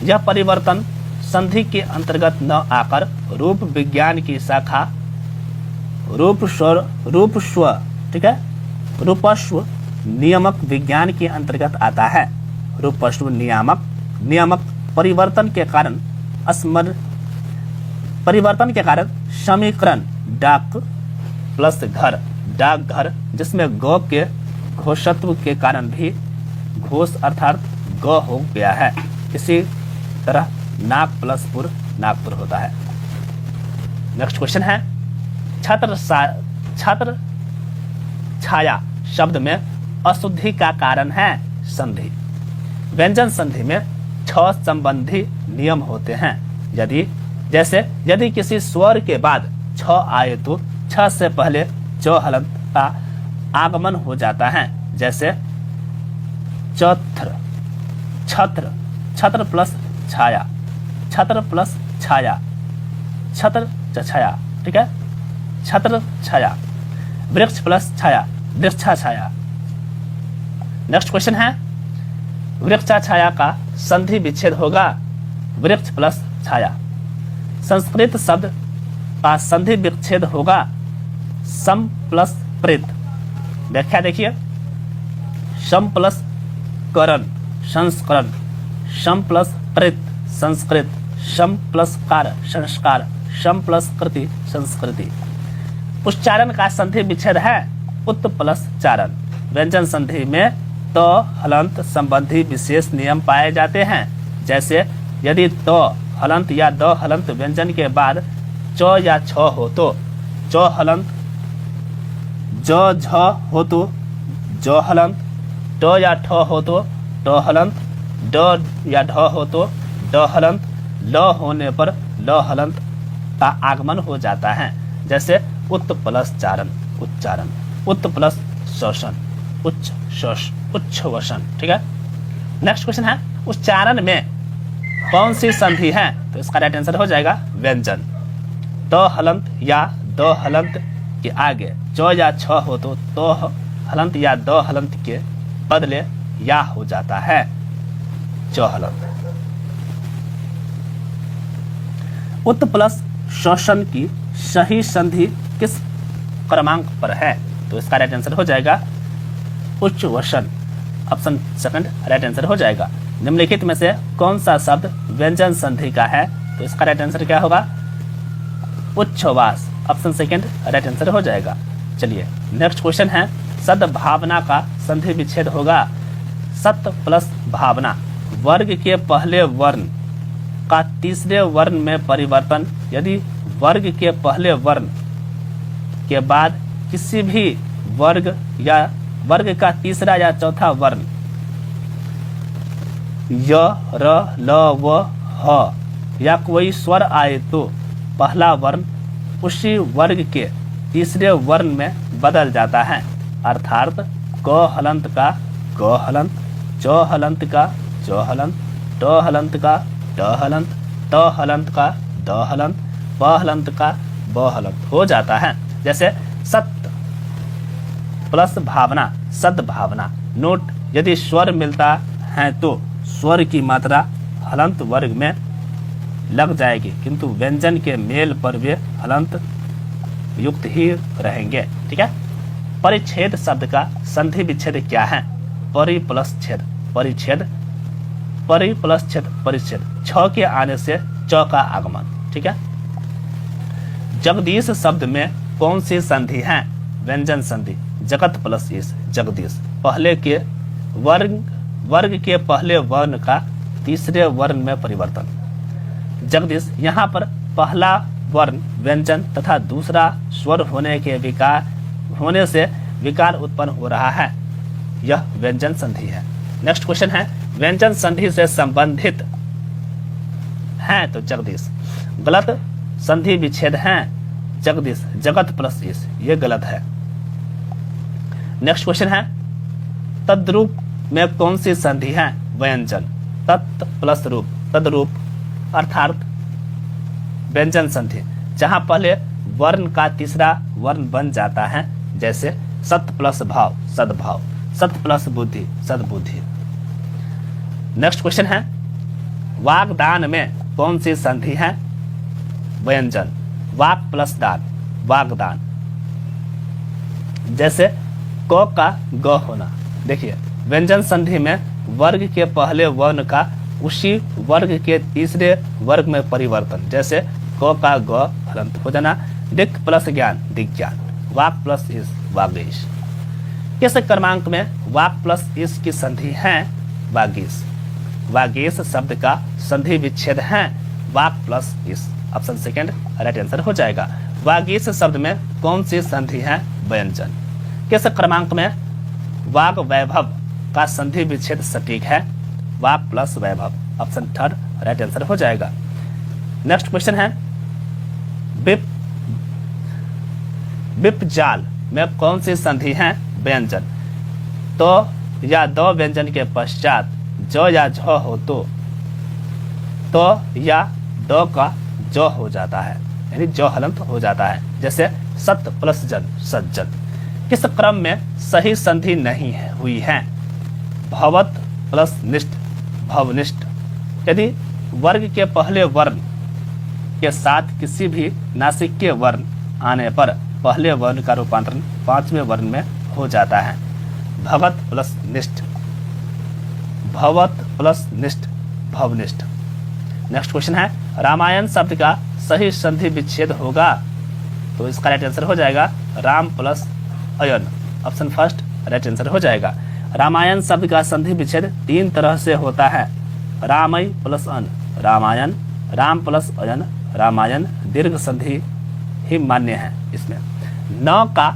यह परिवर्तन संधि के अंतर्गत न आकर रूप विज्ञान की शाखा रूपस्व, ठीक है, रूपस्व नियामक विज्ञान के अंतर्गत आता है। रूपस्व नियामक परिवर्तन के कारण समीकरण डाक प्लस घर, डाकघर, जिसमें ग के घोषत्व के कारण भी घोष अर्थात ग हो गया है। इसी तरह नाग प्लस पुर, नागपुर होता है। नेक्स्ट क्वेश्चन है, छत्र छाया शब्द में अशुद्धि का कारण है? संधि। व्यंजन संधि में छ संबंधी नियम होते हैं। यदि किसी स्वर के बाद छ आए तो छ से पहले च हलंत का आगमन हो जाता है, जैसे छत्र, छत्र प्लस छाया, छत्र प्लस छाया, छत्र छाया, ठीक है, छत्र छाया। वृक्ष प्लस छाया, वृक्षा छाया। नेक्स्ट क्वेश्चन है, वृक्षा छाया का संधि विच्छेद होगा? वृक्ष प्लस छाया। संस्कृत शब्द का संधि विच्छेद होगा? सम प्लस प्रेत। व्याख्या देखिए, सम प्लस करण, संस्करण, सम प्लस प्रेत, संस्कृत, सम प्लस कार, संस्कार, सम प्लस कृति, संस्कृति। उच्चारण का संधि विच्छेद है? उत प्लस चारण। व्यंजन संधि में तो हलंत संबंधी विशेष नियम पाए जाते हैं, जैसे यदि तो हलंत या द हलंत व्यंजन के बाद च या छ हो तो च हलंत, ज झ हो तो ज हलंत, ट या ठ हो तो ट हलंत, ड या ढ हो तो ड हलंत, ल होने पर ल हलंत का आगमन हो जाता है, जैसे उत प्लस चारण, उच्चारण, उत प्लस शोषण, उच्छ्वसन, ठीक है। नेक्स्ट क्वेश्चन है, उच्चारण में कौन सी संधि है? तो इसका राइट आंसर हो जाएगा व्यंजन। तो हलंत या दो हलंत के आगे च या छ हो तो हलंत या दो हलंत के बदले या हो जाता है च हलंत। उत प्लस शोषण की सही संधि किस क्रमांक पर है? तो इसका राइट आंसर हो जाएगा उच्च वसन। ऑप्शन सेकंड राइट आंसर हो जाएगा। निम्नलिखित में से कौन सा शब्द व्यंजन संधि का है? तो इसका राइट आंसर क्या होगा? उच्छ्वास। ऑप्शन सेकंड राइट आंसर हो जाएगा। चलिए नेक्स्ट क्वेश्चन है, सद्भावना का संधि विच्छेद होगा। सत प्लस भावना, वर्ग के पहले वर्ण का तीसरे वर्ण में परिवर्तन यदि वर्ग के पहले वर्ण के बाद किसी भी वर्ग या वर्ग का तीसरा या चौथा वर्ण य, र, ल, व, ह या कोई स्वर आए तो पहला वर्ण उसी वर्ग के तीसरे वर्ण में बदल जाता है। अर्थात क हलंत का क हलंत, च हलंत का च हलंत, ट हलंत का ट हलंत, त हलंत का द हलंत, प हलंत का ब हलंत हो जाता है। जैसे सत्य प्लस भावना, सद्भावना। नोट, यदि स्वर मिलता है तो स्वर की मात्रा हलंत वर्ग में लग जाएगी, किंतु व्यंजन के मेल पर वे हलंत युक्त ही रहेंगे। ठीक है। परिच्छेद शब्द का संधि विच्छेद क्या है? परि प्लस छेद, परिच्छेद, परि प्लस छेद, परिच्छेद। छ के आने से च का आगमन। ठीक है। जगदीश शब्द में कौन सी संधि है? व्यंजन संधि। जगत प्लस ईश, जगदीश। पहले के वर्ग के पहले वर्ण का तीसरे वर्ण में परिवर्तन। जगदीश, यहाँ पर पहला वर्ण व्यंजन तथा दूसरा स्वर होने से विकार उत्पन्न हो रहा है, यह व्यंजन संधि है। नेक्स्ट क्वेश्चन है, व्यंजन संधि से संबंधित है तो जगदीश। गलत संधि विच्छेद है जगदीश, जगत प्लस ईश, ये गलत है। नेक्स्ट क्वेश्चन है, तद्रूप में कौन सी संधि है? व्यंजन। तत् प्लस रूप, तद्रूप अर्थात व्यंजन संधि, जहां पहले वर्ण का तीसरा वर्ण बन जाता है। जैसे सत प्लस भाव, सद्भाव, सत प्लस बुद्धि, सद्बुद्धि। नेक्स्ट क्वेश्चन है, वागदान में कौन सी संधि है? व्यंजन। वाक प्लस दान, वागदान। जैसे क का ग होना। देखिए, व्यंजन संधि में वर्ग के पहले वर्ण का उसी वर्ग के तीसरे वर्ग में परिवर्तन। जैसे क का ग हलंत हो जाना। दिक् प्लस ज्ञान, दिग्ज्ञान। वाक प्लस ईश, वागीश। किस क्रमांक में वाक प्लस ईश की संधि है? वागीश। वागीश शब्द का संधि विच्छेद है वाक प्लस ईश। ऑप्शन सेकंड राइट आंसर हो जाएगा। वागीश शब्द में कौन सी संधि है? व्यंजन। किस क्रमांक में वाग वैभव का संधि विच्छेद सटीक है? वाक प्लस वैभव। ऑप्शन थर्ड राइट आंसर हो जाएगा। नेक्स्ट क्वेश्चन है, विप जाल में कौन सी संधि है? व्यंजन। तो या दो व्यंजन के पश्चात ज या झ हो तो या द का ज हो जाता है, यानी ज हलंत हो जाता है। जैसे सत प्लस जन, सज्जन। किस क्रम में सही संधि नहीं हुई है? भवत प्लस निष्ठ, भवनिष्ठ। यदि वर्ग के पहले वर्ण के साथ किसी भी नासिक वर्ण आने पर पहले वर्ण का रूपांतरण पांचवें वर्ण में हो जाता है। भवत प्लस निष्ठ, भवत प्लस निष्ठ, भवनिष्ठ। नेक्स्ट क्वेश्चन है, रामायण शब्द का सही संधि विच्छेद होगा? तो इसका राइट आंसर हो जाएगा राम प्लस अयन। ऑप्शन फर्स्ट राइट आंसर हो जाएगा। रामायण शब्द का संधि विच्छेद तीन तरह से होता है। रामय प्लस अन, रामायण। राम प्लस अयन, रामायण। दीर्घ संधि ही मान्य है। इसमें न का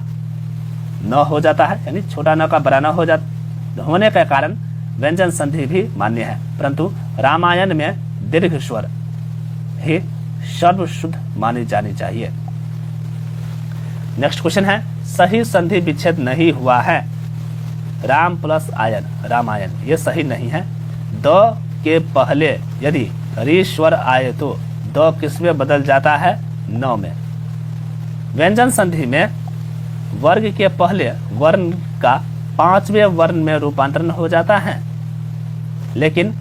न हो जाता है, यानी छोटा न का बड़ा न होने के कारण व्यंजन संधि भी मान्य है, परंतु रामायण में दीर्घ स्वर ही सर्वशुद्ध मानी जानी चाहिए। नेक्स्ट क्वेश्चन है, सही संधि विच्छेद नहीं हुआ है। राम प्लस आयन, रामायण, ये सही नहीं है। द के पहले यदि री स्वर आए तो द किस में बदल जाता है? न में। व्यंजन संधि में वर्ग के पहले वर्ण का पांचवें वर्ण में रूपांतरण हो जाता है, लेकिन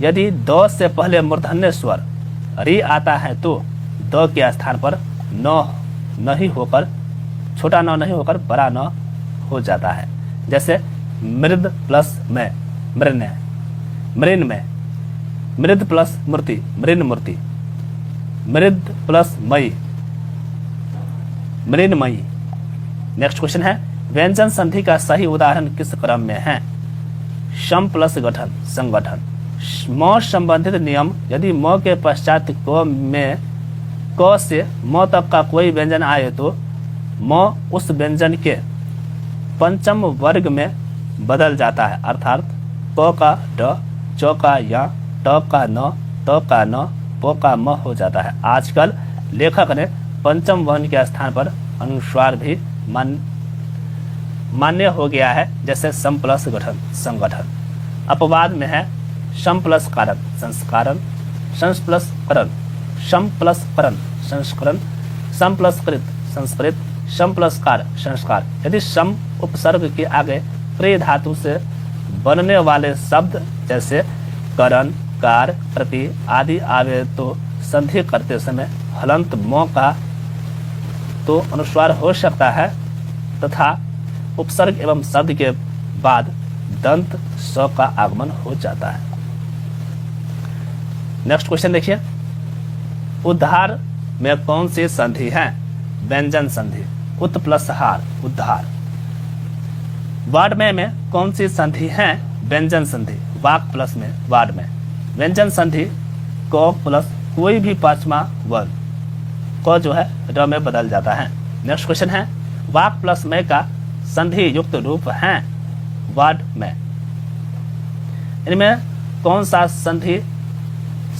यदि द से पहले मूर्धन्य स्वर री आता है तो द के स्थान पर न नहीं होकर, छोटा न नहीं होकर बड़ा न हो जाता है। जैसे मृद प्लस में मृन, मृन में, मृद प्लस मूर्ति मृन मूर्ति, मृद प्लस मई मृन्मयी। नेक्स्ट क्वेश्चन है, व्यंजन संधि का सही उदाहरण किस क्रम में है? सम प्लस गठन संगठन। म संबंधित नियम, यदि म के पश्चात क में क से म तक का कोई व्यंजन आए तो म उस व्यंजन के पंचम वर्ग में बदल जाता है, अर्थात क का ड, च का या, ट का न, त का न, प का म हो जाता है। आजकल लेखक ने पंचम वर्ण के स्थान पर अनुस्वार भी मान्य हो गया है, जैसे सम प्लस गठन संगठन। अपवाद में है सम प्लस कारक संस्कारण, संस प्लस करण सम प्लस करण संस्करण, सम प्लस कृत संस्कृत, सम प्लस कार संस्कार। यदि सम उपसर्ग के आगे प्रे धातु से बनने वाले शब्द जैसे करण, कार, प्रति आदि आवे तो संधि करते समय हलंत म का तो अनुस्वार हो सकता है तथा उपसर्ग एवं शब्द के बाद दंत स का आगमन हो जाता है। नेक्स्ट क्वेश्चन देखिए, उद्धार में कौन सी संधि है? व्यंजन संधि, उत प्लस हार उद्धार। वाड्मय में कौन सी संधि है? व्यंजन संधि, वाक प्लस में वाड्मय। व्यंजन संधि क प्लस कोई भी पांचवा वर्ण, क जो है र में बदल जाता है। नेक्स्ट क्वेश्चन है, वाक प्लस मय का संधि युक्त रूप है? वाड्मय। इनमें कौन सा संधि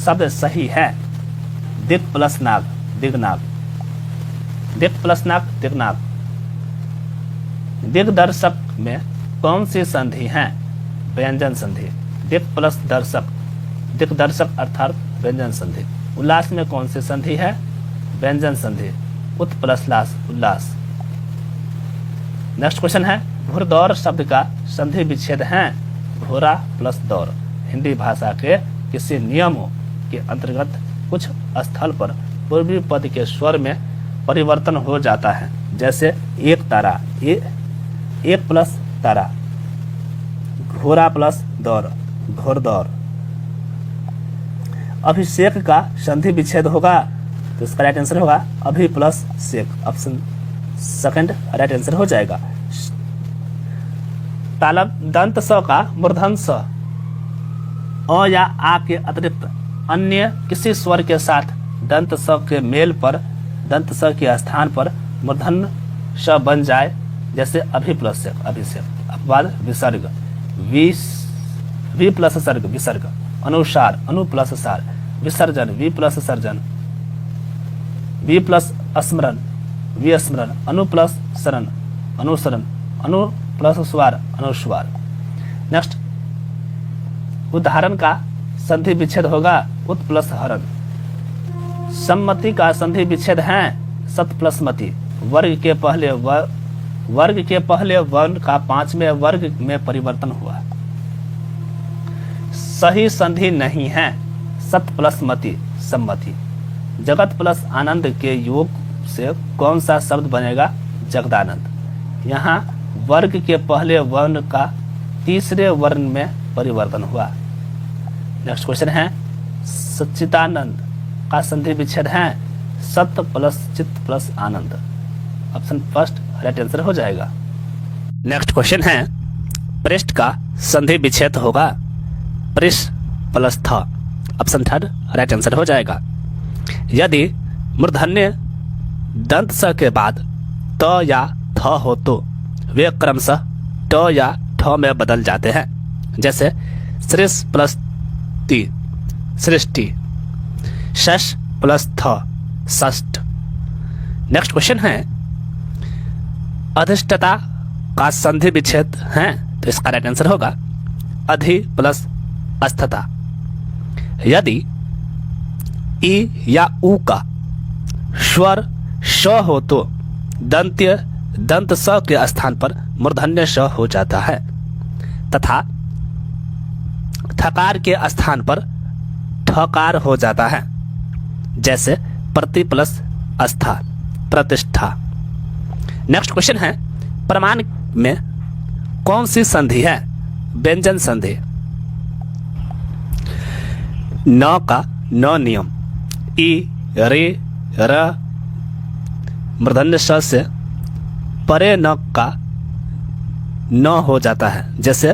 शब्द सही है? दिक् प्लस नाग दिग्नाग, दिक् प्लस नाग दिग्नाग। दिग्दर्शक में कौन सी संधि है? व्यंजन संधि, दिक् प्लस दर्शक दिग्दर्शक अर्थात व्यंजन संधि। उल्लास में कौन सी संधि है? व्यंजन संधि, उत प्लस लास उल्लास। नेक्स्ट क्वेश्चन है, घुड़दौड़ शब्द का संधि विच्छेद है? घोड़ा प्लस दौड़। हिंदी भाषा के किसी नियमों के अंतर्गत कुछ स्थल पर पूर्वी पद के स्वर में परिवर्तन हो जाता है, जैसे एक तारा, एक प्लस तारा, घोड़ा प्लस दौड़ घोड़दौड़। अभिषेक का संधि विच्छेद होगा तो इसका राइट आंसर होगा अभि plus shake, option second right answer हो जाएगा। तालब दंत स का मूर्धन स अ या आ के अतिरिक्त अन्य किसी स्वर के साथ दंत स के मेल पर दंत स के स्थान पर मूर्धन स बन जाए, जैसे अभि प्लस शेक अभिषेक। अपवाद विसर्ग, वी प्लस सर्ग विसर्ग। अनुसार, अनु प्लस सार विसर्जन, वी प्लस सर्जन, वी प्लस स्मरण विस्मरण। अनु प्लस शरण अनुसरण, अनु प्लस स्वार अनुस्वार। नेक्स्ट, उदाहरण का संधि विच्छेद होगा उत प्लस हरण। सम्मति का संधि विच्छेद है सत प्लस मति। वर्ग के पहले वर्ण का पांचवें वर्ग में परिवर्तन हुआ। सही संधि नहीं है सत प्लस मति सम्मति। जगत प्लस आनंद के योग से कौन सा शब्द बनेगा? जगदानंद। यहाँ वर्ग के पहले वर्ण का तीसरे वर्ण में परिवर्तन हुआ। नेक्स्ट क्वेश्चन है, सच्चिदानंद का संधि विच्छेद है सत्य प्लस चित्त प्लस आनंद। ऑप्शन फर्स्ट राइट आंसर हो जाएगा। नेक्स्ट क्वेश्चन है, पृष्ठ का संधि विच्छेद होगा पृष्ठ प्लस थ। ऑप्शन थर्ड राइट आंसर हो जाएगा। यदि मूर्धन्य दंत स के बाद त या थ हो तो वे क्रमशः ट या ठ में बदल जाते हैं, जैसे श्रेष्ठ प्लस ती सृष्टि, शश प्लस थ षष्ठ। नेक्स्ट क्वेश्चन है, अधिष्ठता का संधि विच्छेद है तो इसका राइट आंसर होगा अधि प्लस अस्थता। यदि ई या उ का स्वर श हो तो दंत्य दंत स के स्थान पर मूर्धन्य श हो जाता है तथा थकार के स्थान पर ठकार हो जाता है, जैसे प्रति प्लस आस्था, प्रतिष्ठा। नेक्स्ट क्वेश्चन है, प्रमाण में कौन सी संधि है? व्यंजन संधि। न का न नियम, ई, रे, र, मूर्धन्य ष से परे न का न हो जाता है, जैसे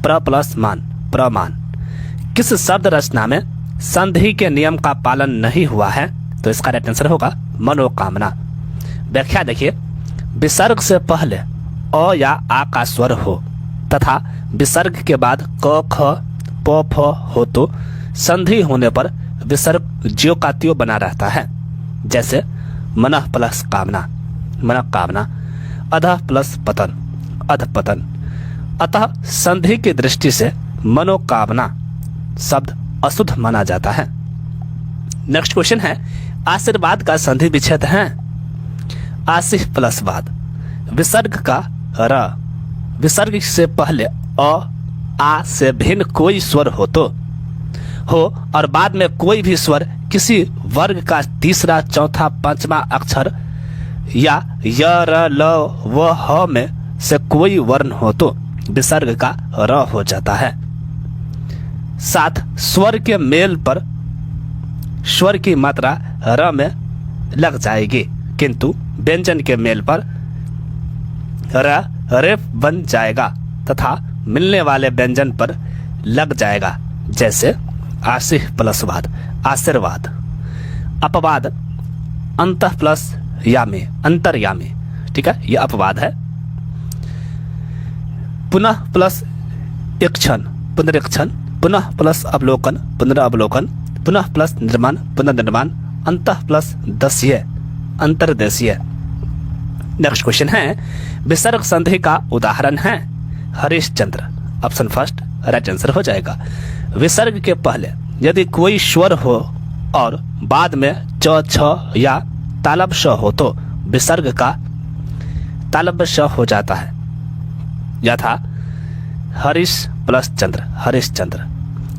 प्र प्लस मान, प्रमाण। किस शब्द रचना में संधि के नियम का पालन नहीं हुआ है? तो इसका राइट आंसर होगा मनोकामना। व्याख्या देखिए, विसर्ग से पहले अ या आ का स्वर हो तथा विसर्ग के बाद क, ख, प, फ हो तो संधि होने पर विसर्ग ज्यों का त्यों बना रहता है, जैसे मनः प्लस कामना, मनः कामना, अधः प्लस पतन, अध पतन। अतः संधि की दृष्टि से मनोकामना शब्द अशुद्ध माना जाता है। नेक्स्ट क्वेश्चन है, आशीर्वाद का संधि विच्छेद है? आशीष प्लस वाद। विसर्ग का र विसर्ग से पहले अ, आ से भिन्न कोई स्वर हो और बाद में कोई भी स्वर किसी वर्ग का तीसरा, चौथा, पांचवा अक्षर या य, र, ल, व, ह में से कोई वर्ण हो तो विसर्ग का र हो जाता है। साथ स्वर के मेल पर स्वर की मात्रा र में लग जाएगी, किंतु व्यंजन के मेल पर र रेफ बन जाएगा तथा मिलने वाले व्यंजन पर लग जाएगा, जैसे आशीष प्लस वाद, आशीर्वाद। अपवाद अंतः प्लस यामी, अंतर्यामी। ठीक है, यह अपवाद है। पुनः प्लस इक्षण, पुनरीक्षण, पुनः प्लस अवलोकन, पुनरावलोकन, पुनः प्लस निर्माण, पुनर्निर्माण, अंतः प्लस दस्यय, अंतर्देशीय। नेक्स्ट क्वेश्चन है, विसर्ग संधि का उदाहरण है? Harishchandra. Option first right answer हो जाएगा। विसर्ग के पहले यदि कोई स्वर हो और बाद में च, छ या तालब श हो तो विसर्ग का तालब श हो जाता है, यथा हरीश प्लस चंद्र, हरिश्चंद्र।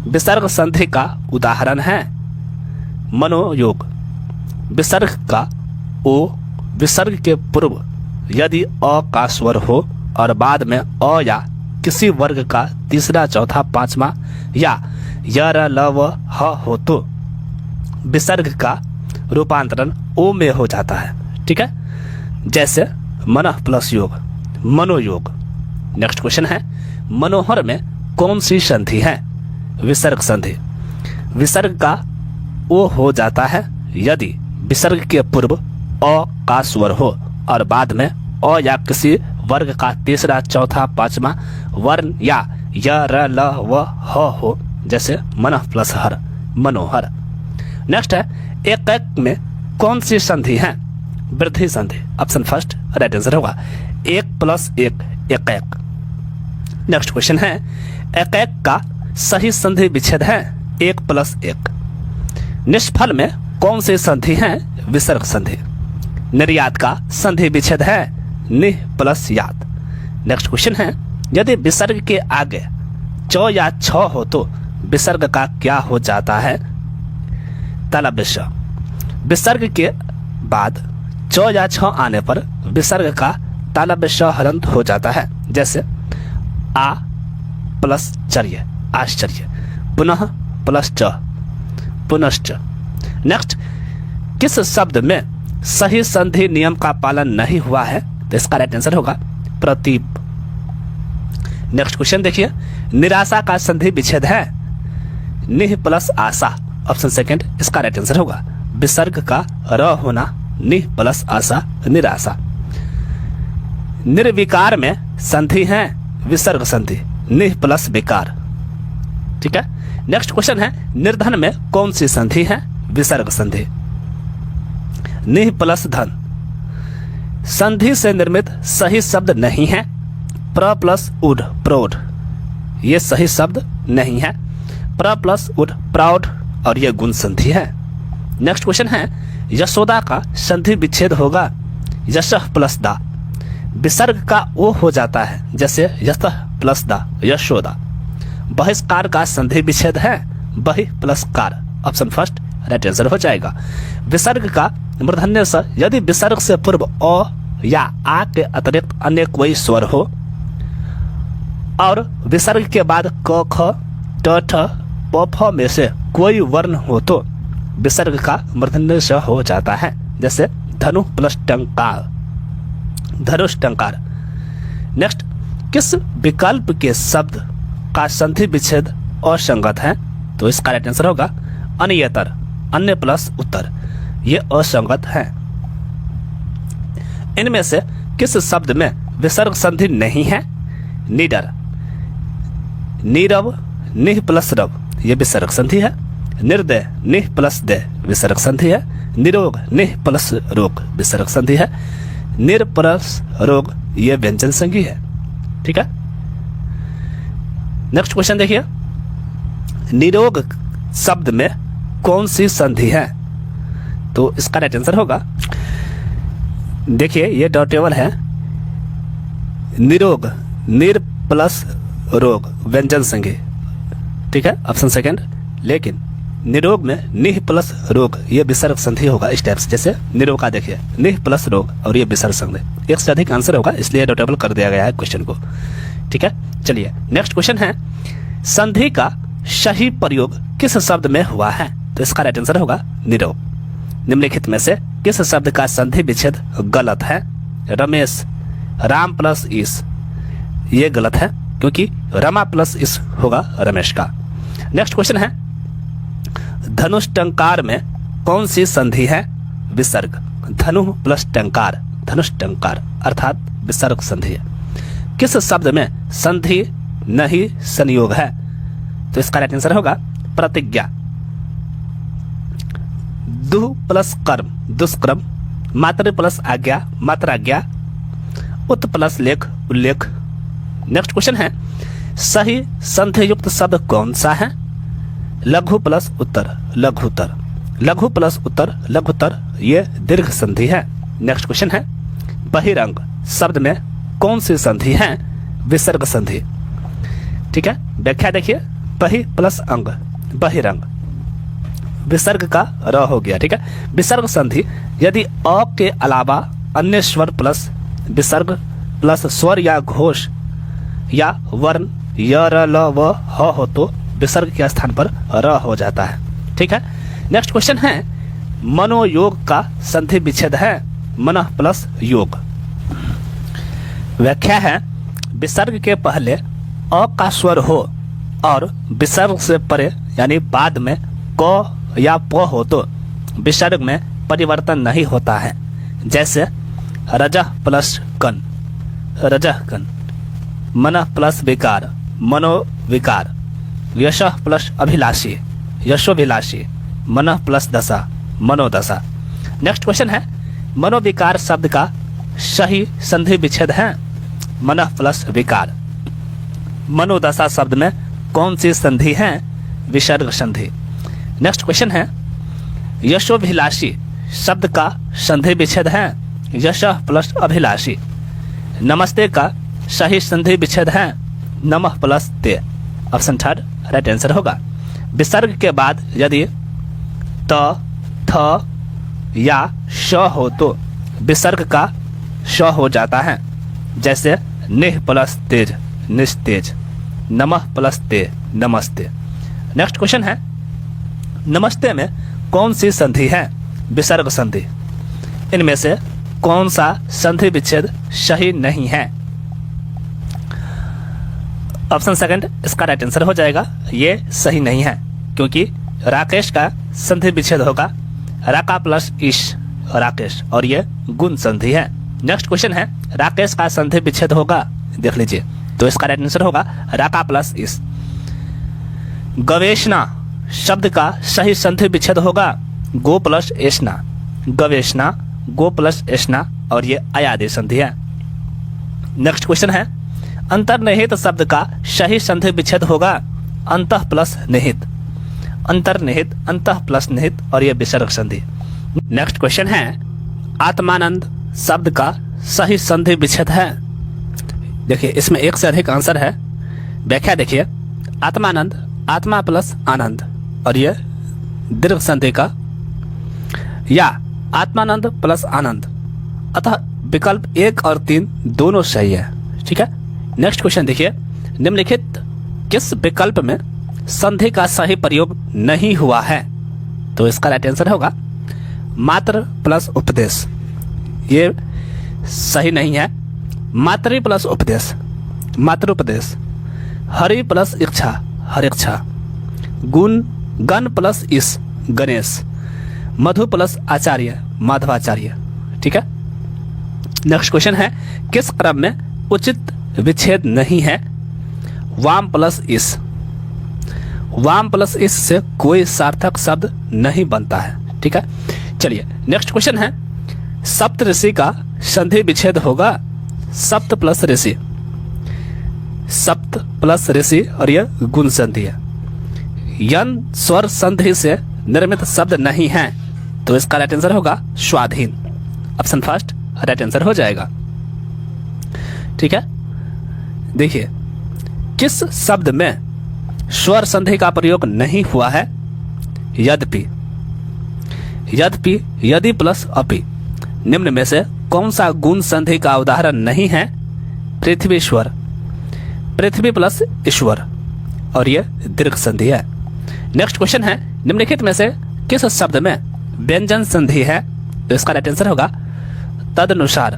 विसर्ग संधि का उदाहरण है मनोयोग। विसर्ग का ओ विसर्ग के पूर्व यदि अ का स्वर हो और बाद में अ या किसी वर्ग का तीसरा, चौथा, पांचवा या य, र, ल, व, ह हो तो विसर्ग का रूपांतरण ओ में हो जाता है। ठीक है, जैसे मनः प्लस योग, मनोयोग। नेक्स्ट क्वेश्चन है, मनोहर में कौन सी संधि है? विसर्ग संधि। विसर्ग का ओ हो जाता है यदि विसर्ग के पूर्व अ का स्वर हो और बाद में अ या किसी वर्ग का तीसरा, चौथा, पांचवा वर्ण या य, र, ल, व, ह हो, जैसे मनः प्लस हर, मनोहर। नेक्स्ट है, एक एक में कौन सी संधि है? वृद्धि संधि। ऑप्शन फर्स्ट राइट आंसर होगा। एक प्लस एक, एक एक। नेक्स्ट क्वेश्चन है, एक एक का सही संधि विच्छेद है? एक प्लस एक। निष्फल में कौन सी संधि है? विसर्ग संधि। निर्यात का संधि विच्छेद है? निह प्लस याद। नेक्स्ट क्वेश्चन है, यदि विसर्ग के आगे च या छ हो तो विसर्ग का क्या हो जाता है? तालब श। विसर्ग के बाद च या छ आने पर विसर्ग का तालब श हलंत हो जाता है, जैसे आ प्लस चर्य, आश्चर्य। पुनः प्लस च, पुनश्च। नेक्स्ट, किस शब्द में सही संधि नियम का पालन नहीं हुआ है? तो इसका राइट आंसर होगा प्रतीप। नेक्स्ट क्वेश्चन देखिए, निराशा का संधि विच्छेद है? निह प्लस आशा। ऑप्शन सेकंड इसका राइट आंसर होगा। विसर्ग का र होना, निह प्लस आशा, निराशा। निर्विकार में संधि है? विसर्ग संधि, निह प्लस विकार। ठीक है, नेक्स्ट क्वेश्चन है, निर्धन में कौन सी संधि है? विसर्ग संधि, निह प्लस धन। संधि से निर्मित सही शब्द नहीं है? प्र प्लस उड, प्रौढ़, ये सही शब्द नहीं है। प्र प्लस उड, प्राउड, और यह गुण संधि है। नेक्स्ट क्वेश्चन है, यशोदा का संधि विच्छेद होगा? यशः प्लस दा। विसर्ग का ओ हो जाता है, जैसे यशः प्लस दा, यशोदा। बहिष्कार का संधि विच्छेद है? बहि plus car. Option first right answer हो जाएगा। विसर्ग का मूर्धन्य स यदि विसर्ग से पूर्व अ या आ के अतिरिक्त अन्य कोई स्वर हो और विसर्ग के बाद क ख ट ठ प फ में से कोई वर्ण हो तो विसर्ग का मूर्धन्य स हो जाता है। जैसे धनु प्लस टंकार, धनुष टंकार। नेक्स्ट, किस विकल्प के शब्द का संधि विच्छेद असंगत है? तो इसका राइट आंसर होगा अन्यतर, अन्य प्लस उत्तर, ये असंगत है। इनमें से किस शब्द में विसर्ग संधि नहीं है? निडर, नीरव, निह प्लस रव, ये विसर्ग संधि है। निर्दय, निह प्लस दय, विसर्ग संधि है। निरोग, निह प्लस रोग, विसर्ग संधि है। निर प्लस रोग, ये व्यंजन संधि है। ठीक है, नेक्स्ट क्वेश्चन देखिए, निरोग शब्द में कौन सी संधि है? तो इसका राइट आंसर होगा, देखिए ये डॉटेबल है, निरोग, निर प्लस रोग, व्यंजन संधि। ठीक है, ऑप्शन सेकंड। लेकिन निरोग में निह प्लस रोग, ये विसर्ग संधि होगा इस टाइप से। जैसे निरोग का देखिए, निह प्लस रोग और ये विसर्ग संधि, एक से अधिक आंसर होगा, इसलिए डॉटेबल कर दिया गया है क्वेश्चन को। ठीक है, चलिए नेक्स्ट क्वेश्चन है, संधि का सही प्रयोग किस शब्द में हुआ है? तो इसका राइट आंसर होगा निरोग। निम्नलिखित में से किस शब्द का संधि विच्छेद गलत है? रमेश, राम प्लस इस, ये गलत है क्योंकि रमा प्लस इस होगा रमेश का। नेक्स्ट क्वेश्चन है, धनुष टंकार में कौन सी संधि है? विसर्ग, धनु प्लस टंकार, धनुष टंकार अर्थात विसर्ग संधि है। किस शब्द में संधि नहीं संयोग है? तो इसका राइट आंसर होगा प्रतिज्ञा। दुह प्लस कर्म, दुष्कर्म। मात्र प्लस आज्ञा, मात्राज्ञा। उत प्लस लेख, उल्लेख। नेक्स्ट क्वेश्चन है, सही संधि युक्त शब्द कौन सा है? लघु प्लस उत्तर, लघुतर, लघु प्लस उत्तर, लघुतर, ये दीर्घ संधि है। नेक्स्ट क्वेश्चन है, बहिरंग शब्द में कौन सी संधि है? विसर्ग संधि। ठीक है, व्याख्या देखिए, बहि प्लस अंग, बहिरंग, विसर्ग का र हो गया। ठीक है, विसर्ग संधि यदि अ के अलावा अन्य स्वर प्लस विसर्ग प्लस स्वर या घोष या वर्ण य र ल व ह हो तो विसर्ग के स्थान पर र हो जाता है। ठीक है, नेक्स्ट क्वेश्चन है, मनोयोग का संधि विच्छेद है? मनः प्लस योग। व्याख्या है, विसर्ग के पहले अ का स्वर हो और विसर्ग से परे यानी बाद में क या प हो तो विसर्ग में परिवर्तन नहीं होता है। जैसे रजह प्लस कन, रजह कन। मनः प्लस विकार, मनोविकार। यशः प्लस अभिलाषी, यशोभिलाषी। मनः प्लस दशा, मनोदशा। नेक्स्ट क्वेश्चन है, मनोविकार शब्द का सही संधि विच्छेद है? मनः प्लस विकार। मनोदशा शब्द में कौन सी संधि है? विसर्ग संधि। नेक्स्ट क्वेश्चन है, यशोभिलाषी शब्द का संधि विच्छेद है? यशः प्लस अभिलाषी। नमस्ते का सही संधि विच्छेद है? नमः प्लस ते। ऑप्शन थर्ड राइट आंसर होगा। विसर्ग के बाद यदि त, थ या श हो तो विसर्ग का श हो जाता है। जैसे निह प्लस तेज, निस्तेज। नमः प्लस ते, नमस्ते। नेक्स्ट क्वेश्चन है, नमस्ते में कौन सी संधि है? विसर्ग संधि। इनमें से कौन सा संधि विच्छेद सही नहीं है? ऑप्शन सेकंड इसका राइट आंसर हो जाएगा, ये सही नहीं है क्योंकि राकेश का संधि विच्छेद होगा राका प्लस ईश, राकेश, और ये गुण संधि है। नेक्स्ट क्वेश्चन है, राकेश का संधि विच्छेद होगा, देख लीजिए, तो इसका राइट आंसर होगा राका प्लस ईश। गवेषणा शब्द का सही संधि विच्छेद होगा गो प्लस एष्णा, गवेषणा, गो प्लस एष्णा, और ये अयादेश संधि है। नेक्स्ट क्वेश्चन है, अंतर्निहित शब्द का सही संधि विच्छेद होगा अंतः प्लस निहित, अंतर्निहित, अंतः प्लस निहित, और ये विसर्ग संधि। नेक्स्ट क्वेश्चन है, आत्मानंद शब्द का सही संधि विच्छेद है? देखिए इसमें एक से अधिक आंसर है। व्याख्या देखिए, आत्मानंद, आत्मा प्लस आनंद, और ये दीर्घ संधि का, या आत्मानंद प्लस आनंद। अतः विकल्प 1 और 3 दोनों सही है। ठीक है, नेक्स्ट क्वेश्चन देखिए, निम्नलिखित किस विकल्प में संधि का सही प्रयोग नहीं हुआ है? तो इसका राइट आंसर होगा मात्र प्लस उपदेश। ये सही नहीं है। मातृ प्लस उपदेश, मातृ उपदेश। हरि प्लस इच्छा, हरिच्छा। गुण गण प्लस इस, गणेश। मधु प्लस आचार्य, माधवाचार्य। ठीक है, नेक्स्ट क्वेश्चन है, किस क्रम में उचित विच्छेद नहीं है? वाम प्लस इस, वाम प्लस इस से कोई सार्थक शब्द नहीं बनता है। ठीक है, चलिए नेक्स्ट क्वेश्चन है, सप्त ऋषि का संधि विच्छेद होगा? सप्त प्लस ऋषि, सप्त प्लस ऋषि और यह गुण संधि है। यन स्वर संधि से निर्मित शब्द नहीं है, तो इसका राइट आंसर होगा स्वाधीन। ऑप्शन फर्स्ट राइट आंसर हो जाएगा। ठीक है, देखिए किस शब्द में स्वर संधि का प्रयोग नहीं हुआ है? यद्यपि, यद्यपि, यदि प्लस अपि। निम्न में से कौन सा गुण संधि का उदाहरण नहीं है? पृथ्वीश्वर, पृथ्वी प्लस ईश्वर, और यह दीर्घ संधि है। नेक्स्ट क्वेश्चन है, निम्नलिखित में से किस शब्द में व्यंजन संधि है? तो इसका राइट आंसर होगा तदनुसार,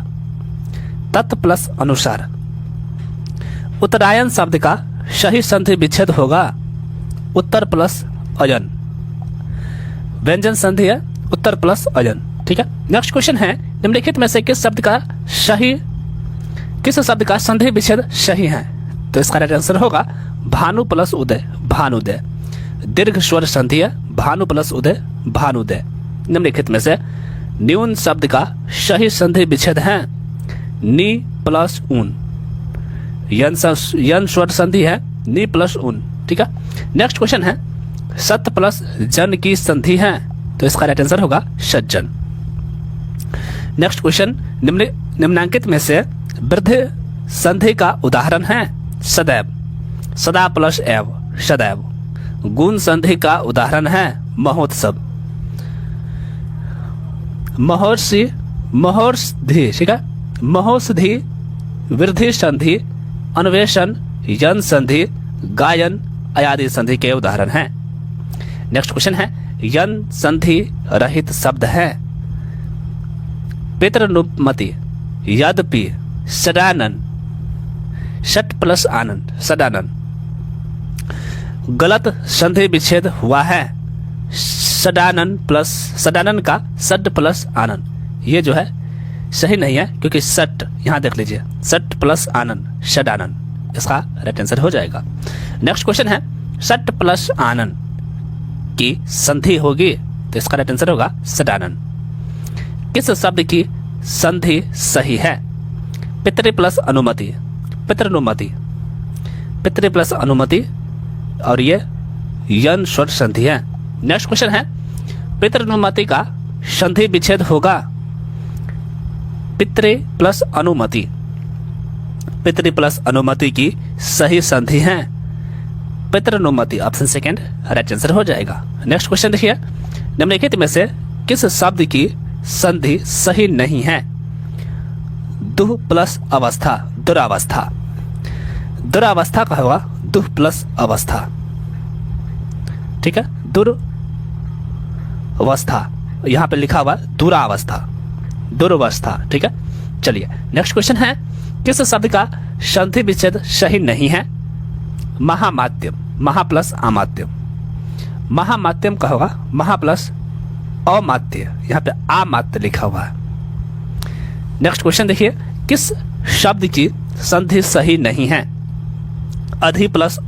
तत् प्लस अनुसार। उत्तरायण शब्द का सही संधि विच्छेद होगा? उत्तर प्लस अयन। व्यंजन संधि है उत्तर प्लस अयन। ठीक है, नेक्स्ट क्वेश्चन है, निम्नलिखित में से किस शब्द का संधि विच्छेद सही है? तो इसका राइट आंसर होगा भानु प्लस उदय, भानुदय। दीर्घ स्वर संधि है भानु प्लस उदय, भानुदय। निम्नलिखित में से न्यून शब्द का सही संधि विच्छेद है? नी प्लस ऊन। यन स्वर संधि है नी प्लस ऊन। ठीक है, नेक्स्ट क्वेश्चन है, सत प्लस जन की संधि है? तो इसका राइट आंसर होगा सज्जन। नेक्स्ट क्वेश्चन, निम्नांकित में से वृद्धि संधि का उदाहरण है? सदैव, सदा प्लस एव, सदैव। गुण संधि का उदाहरण है? महोत्सव, महोर्षि, महोर्षधि। ठीक है, महोषधि, वृद्धि संधि, अन्वेषण, यन संधि, गायन आदि संधि के उदाहरण हैं। नेक्स्ट क्वेश्चन है, यन संधि रहित शब्द है? पितृनुपमति, यद्यपि, सदानन, सट प्लस आनंद, सदानन। गलत संधि विच्छेद हुआ है? सदानन प्लस, सदानन का सड प्लस आनंद। ये जो है सही नहीं है, क्योंकि सट, यहां देख लीजिए, सट प्लस आनंद, सदानन। इसका राइट आंसर हो जाएगा। नेक्स्ट क्वेश्चन है, सट प्लस आनंद की संधि होगी? तो इसका राइट आंसर होगा सदानन। किस शब्द की संधि सही है? पितृ प्लस अनुमति, पितृनुमति, पितृ प्लस अनुमति, और ये यन स्वर संधि है। नेक्स्ट क्वेश्चन है, पितृनुमति का संधि विच्छेद होगा? पितृ प्लस अनुमति, पितृ प्लस अनुमति की सही संधि है पितृनुमति। ऑप्शन सेकंड राइट आंसर हो जाएगा। नेक्स्ट क्वेश्चन देखिए, निम्नलिखित में से किस शब्द की संधि सही नहीं है? दुह प्लस अवस्था, दुरावस्था। दुरावस्था का होगा दुह प्लस अवस्था। ठीक है, दुरावस्था, यहां पे लिखा हुआ दुरावस्था, दुर्वस्था। ठीक है, चलिए नेक्स्ट क्वेश्चन है, किस शब्द का संधि विच्छेद सही नहीं है? महामात्यम, महा प्लस अमात्यम। महामात्यम का होगा महा प्लस अमात्य, यहां पे अमात्य लिखा हुआ है। नेक्स्ट क्वेश्चन देखिए, किस शब्द की संधि सही नहीं है? अधि प्लस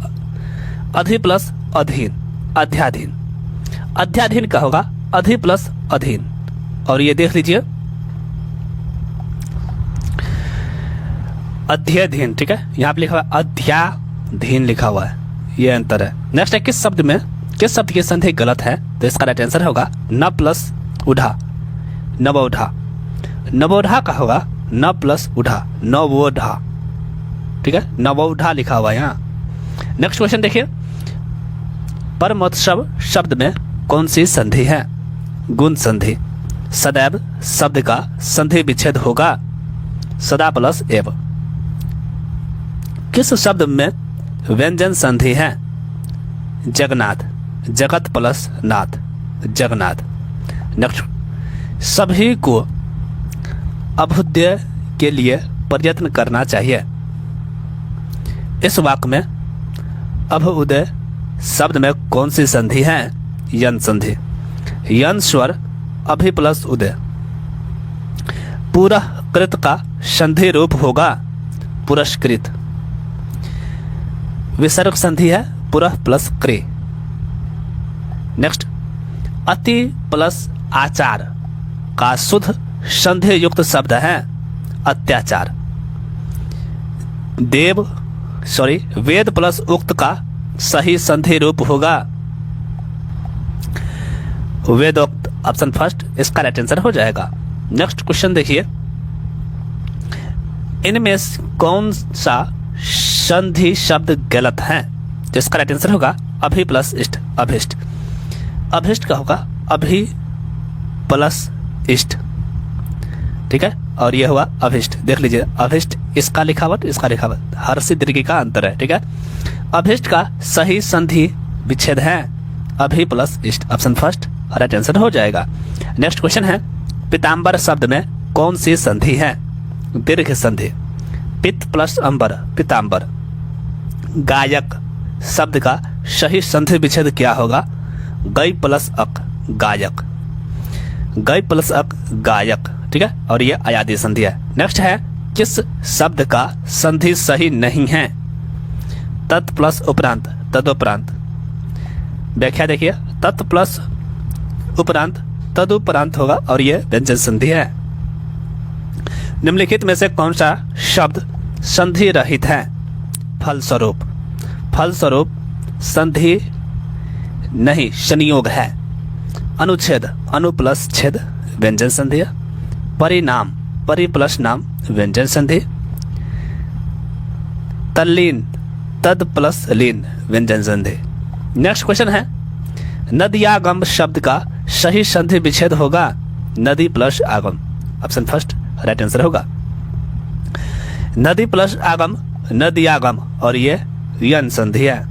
अधीन, अध्याधीन। अध्याधीन का होगा अधि प्लस अधीन, और ये देख लीजिए अध्याधीन। ठीक है, यहां पे लिखा हुआ अध्याधीन लिखा हुआ है, ये अंतर है। नेक्स्ट है, किस शब्द की संधि गलत है? तो इसका राइट आंसर होगा न प्लस उढ़ा, नवोढ़ा। नवोढ़ा का होगा न प्लस उढ़ा, नवोढ़ा। ठीक है, नवोढ़ा लिखा हुआ है यहाँ। नेक्स्ट क्वेश्चन देखिए, परमोत्सव शब्द में कौन सी संधि है? गुण संधि। सदैव शब्द का संधि विच्छेद होगा सदा प्लस एव। किस शब्द में व्यंजन संधि है? जगन्नाथ। जगत प्लस नाथ, जगन्नाथ। नेक्स्ट, सभी को अभ्युदय के लिए प्रयत्न करना चाहिए। इस वाक्य में अभ्युदय शब्द में कौन सी संधि है? यन संधि। यन स्वर अभि प्लस उदय। पूरः कृत का संधि रूप होगा पुरस्कृत। विसर्ग संधि है पुरः प्लस क्रे। नेक्स्ट, अति प्लस आचार का शुद्ध संधि युक्त शब्द है अत्याचार। वेद प्लस उक्त का सही संधि रूप होगा वेदोक्त। ऑप्शन फर्स्ट इसका राइट आंसर हो जाएगा। नेक्स्ट क्वेश्चन देखिए, इनमें कौन सा संधि शब्द गलत है? तो इसका राइट आंसर होगा अभि प्लस इष्ट, अभिष्ट। अभिष्ट का होगा अभि प्लस इष्ट, ठीक है, और यह हुआ अभिष्ट। देख लीजिए, अभिष्ट इसका लिखावट, इसका लिखावट हर्षि दीर्घ का अंतर है, ठीक है। अभिष्ट का सही संधि विच्छेद है अभि प्लस इष्ट। ऑप्शन फर्स्ट राइट आंसर हो जाएगा। नेक्स्ट क्वेश्चन है, पीताम्बर शब्द में कौन सी संधि है? दीर्घ संधि। पित्त प्लस अंबर, पीताम्बर। गायक शब्द का सही संधि विच्छेद क्या होगा? गई प्लस अक, गायक। गई प्लस अक, गायक, ठीक है, और ये अयादी संधि है। नेक्स्ट है, किस शब्द का संधि सही नहीं है? तत् प्लस उपरांत, तदुपरांत। व्याख्या देखिए, तत् प्लस उपरांत तदुपरांत होगा और यह व्यंजन संधि है। निम्नलिखित में से कौन सा शब्द संधि रहित है? फलस्वरूप। फलस्वरूप संधि नहीं, संयोग है। अनुच्छेद, अनु प्लस छेद, व्यंजन संधि है। परिणाम, परि प्लस नाम, व्यंजन संधि। तल्लीन, तद प्लस लीन, व्यंजन संधि। नेक्स्ट क्वेश्चन है, नदियागम शब्द का सही संधि विच्छेद होगा नदी प्लस आगम। ऑप्शन फर्स्ट राइट आंसर होगा। नदी प्लस आगम, नदियागम, और ये यन संधि है।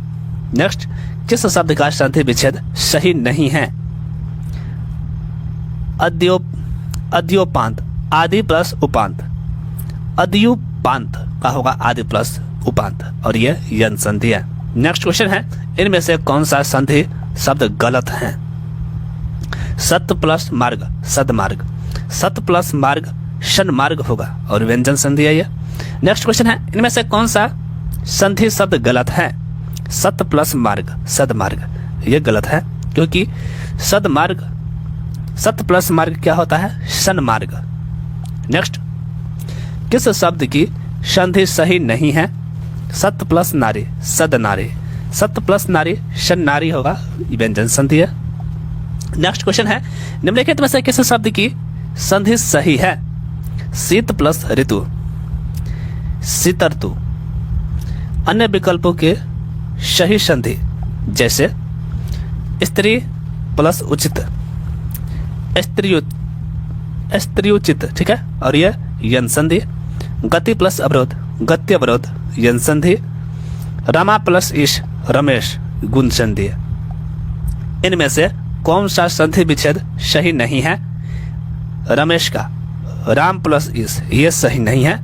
नेक्स्ट, किस शब्द का संधि विच्छेद सही नहीं है? अद्योपांत, आदि प्लस उपांत। अद्युपांत का होगा आदि प्लस उपांत, और यह यन संधि है। नेक्स्ट क्वेश्चन है, इनमें से कौन सा संधि शब्द गलत है? सत्य प्लस मार्ग, सदमार्ग। सत्य प्लस मार्ग, सन्मार्ग होगा और व्यंजन संधि है यह। नेक्स्ट क्वेश्चन है, इनमें से कौन सा संधि शब्द गलत है? सत्य प्लस मार्ग, सदमार्ग। यह गलत है क्योंकि सदमार्ग, सत्य प्लस मार्ग क्या होता है? सन्मार्ग। नेक्स्ट, किस शब्द की संधि सही नहीं है? सत्य प्लस नारी, सदनारी। सत्य प्लस नारी, सन्नारी होगा, व्यंजन संधि है। नेक्स्ट क्वेश्चन है, निम्नलिखित में से किस शब्द की संधि सही है? शीत प्लस ऋतु, शीतर्तु। अन्य विकल्पों के सही संधि जैसे स्त्री प्लस उचित, स्त्रियोचित, ठीक है, और यह यन संधि। गति प्लस अवरोध, गति अवरोध, यन संधि। रमा प्लस ईश, रमेश, गुण संधि। इनमें से कौन सा संधि विच्छेद सही नहीं है? रमेश का राम प्लस ईश, ये सही नहीं है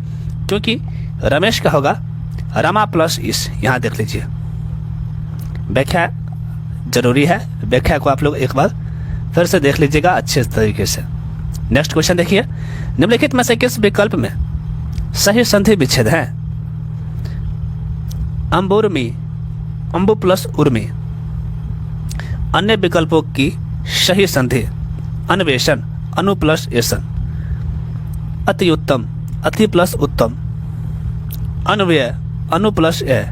क्योंकि रमेश का होगा रमा प्लस ईश। यहां देख लीजिए, व्याख्या जरूरी है, व्याख्या को आप लोग एक बार फिर से देख लीजिएगा अच्छे तरीके से। नेक्स्ट क्वेश्चन देखिए, निम्नलिखित में से किस विकल्प में सही संधि विच्छेद है? अंबुर्मी, अंबु प्लस उर्मी। अन्य विकल्पों की सही संधि अन्वेषण, अनु प्लस एसन। अति उत्तम, अति प्लस उत्तम। अन्वय, अनु प्लस ए।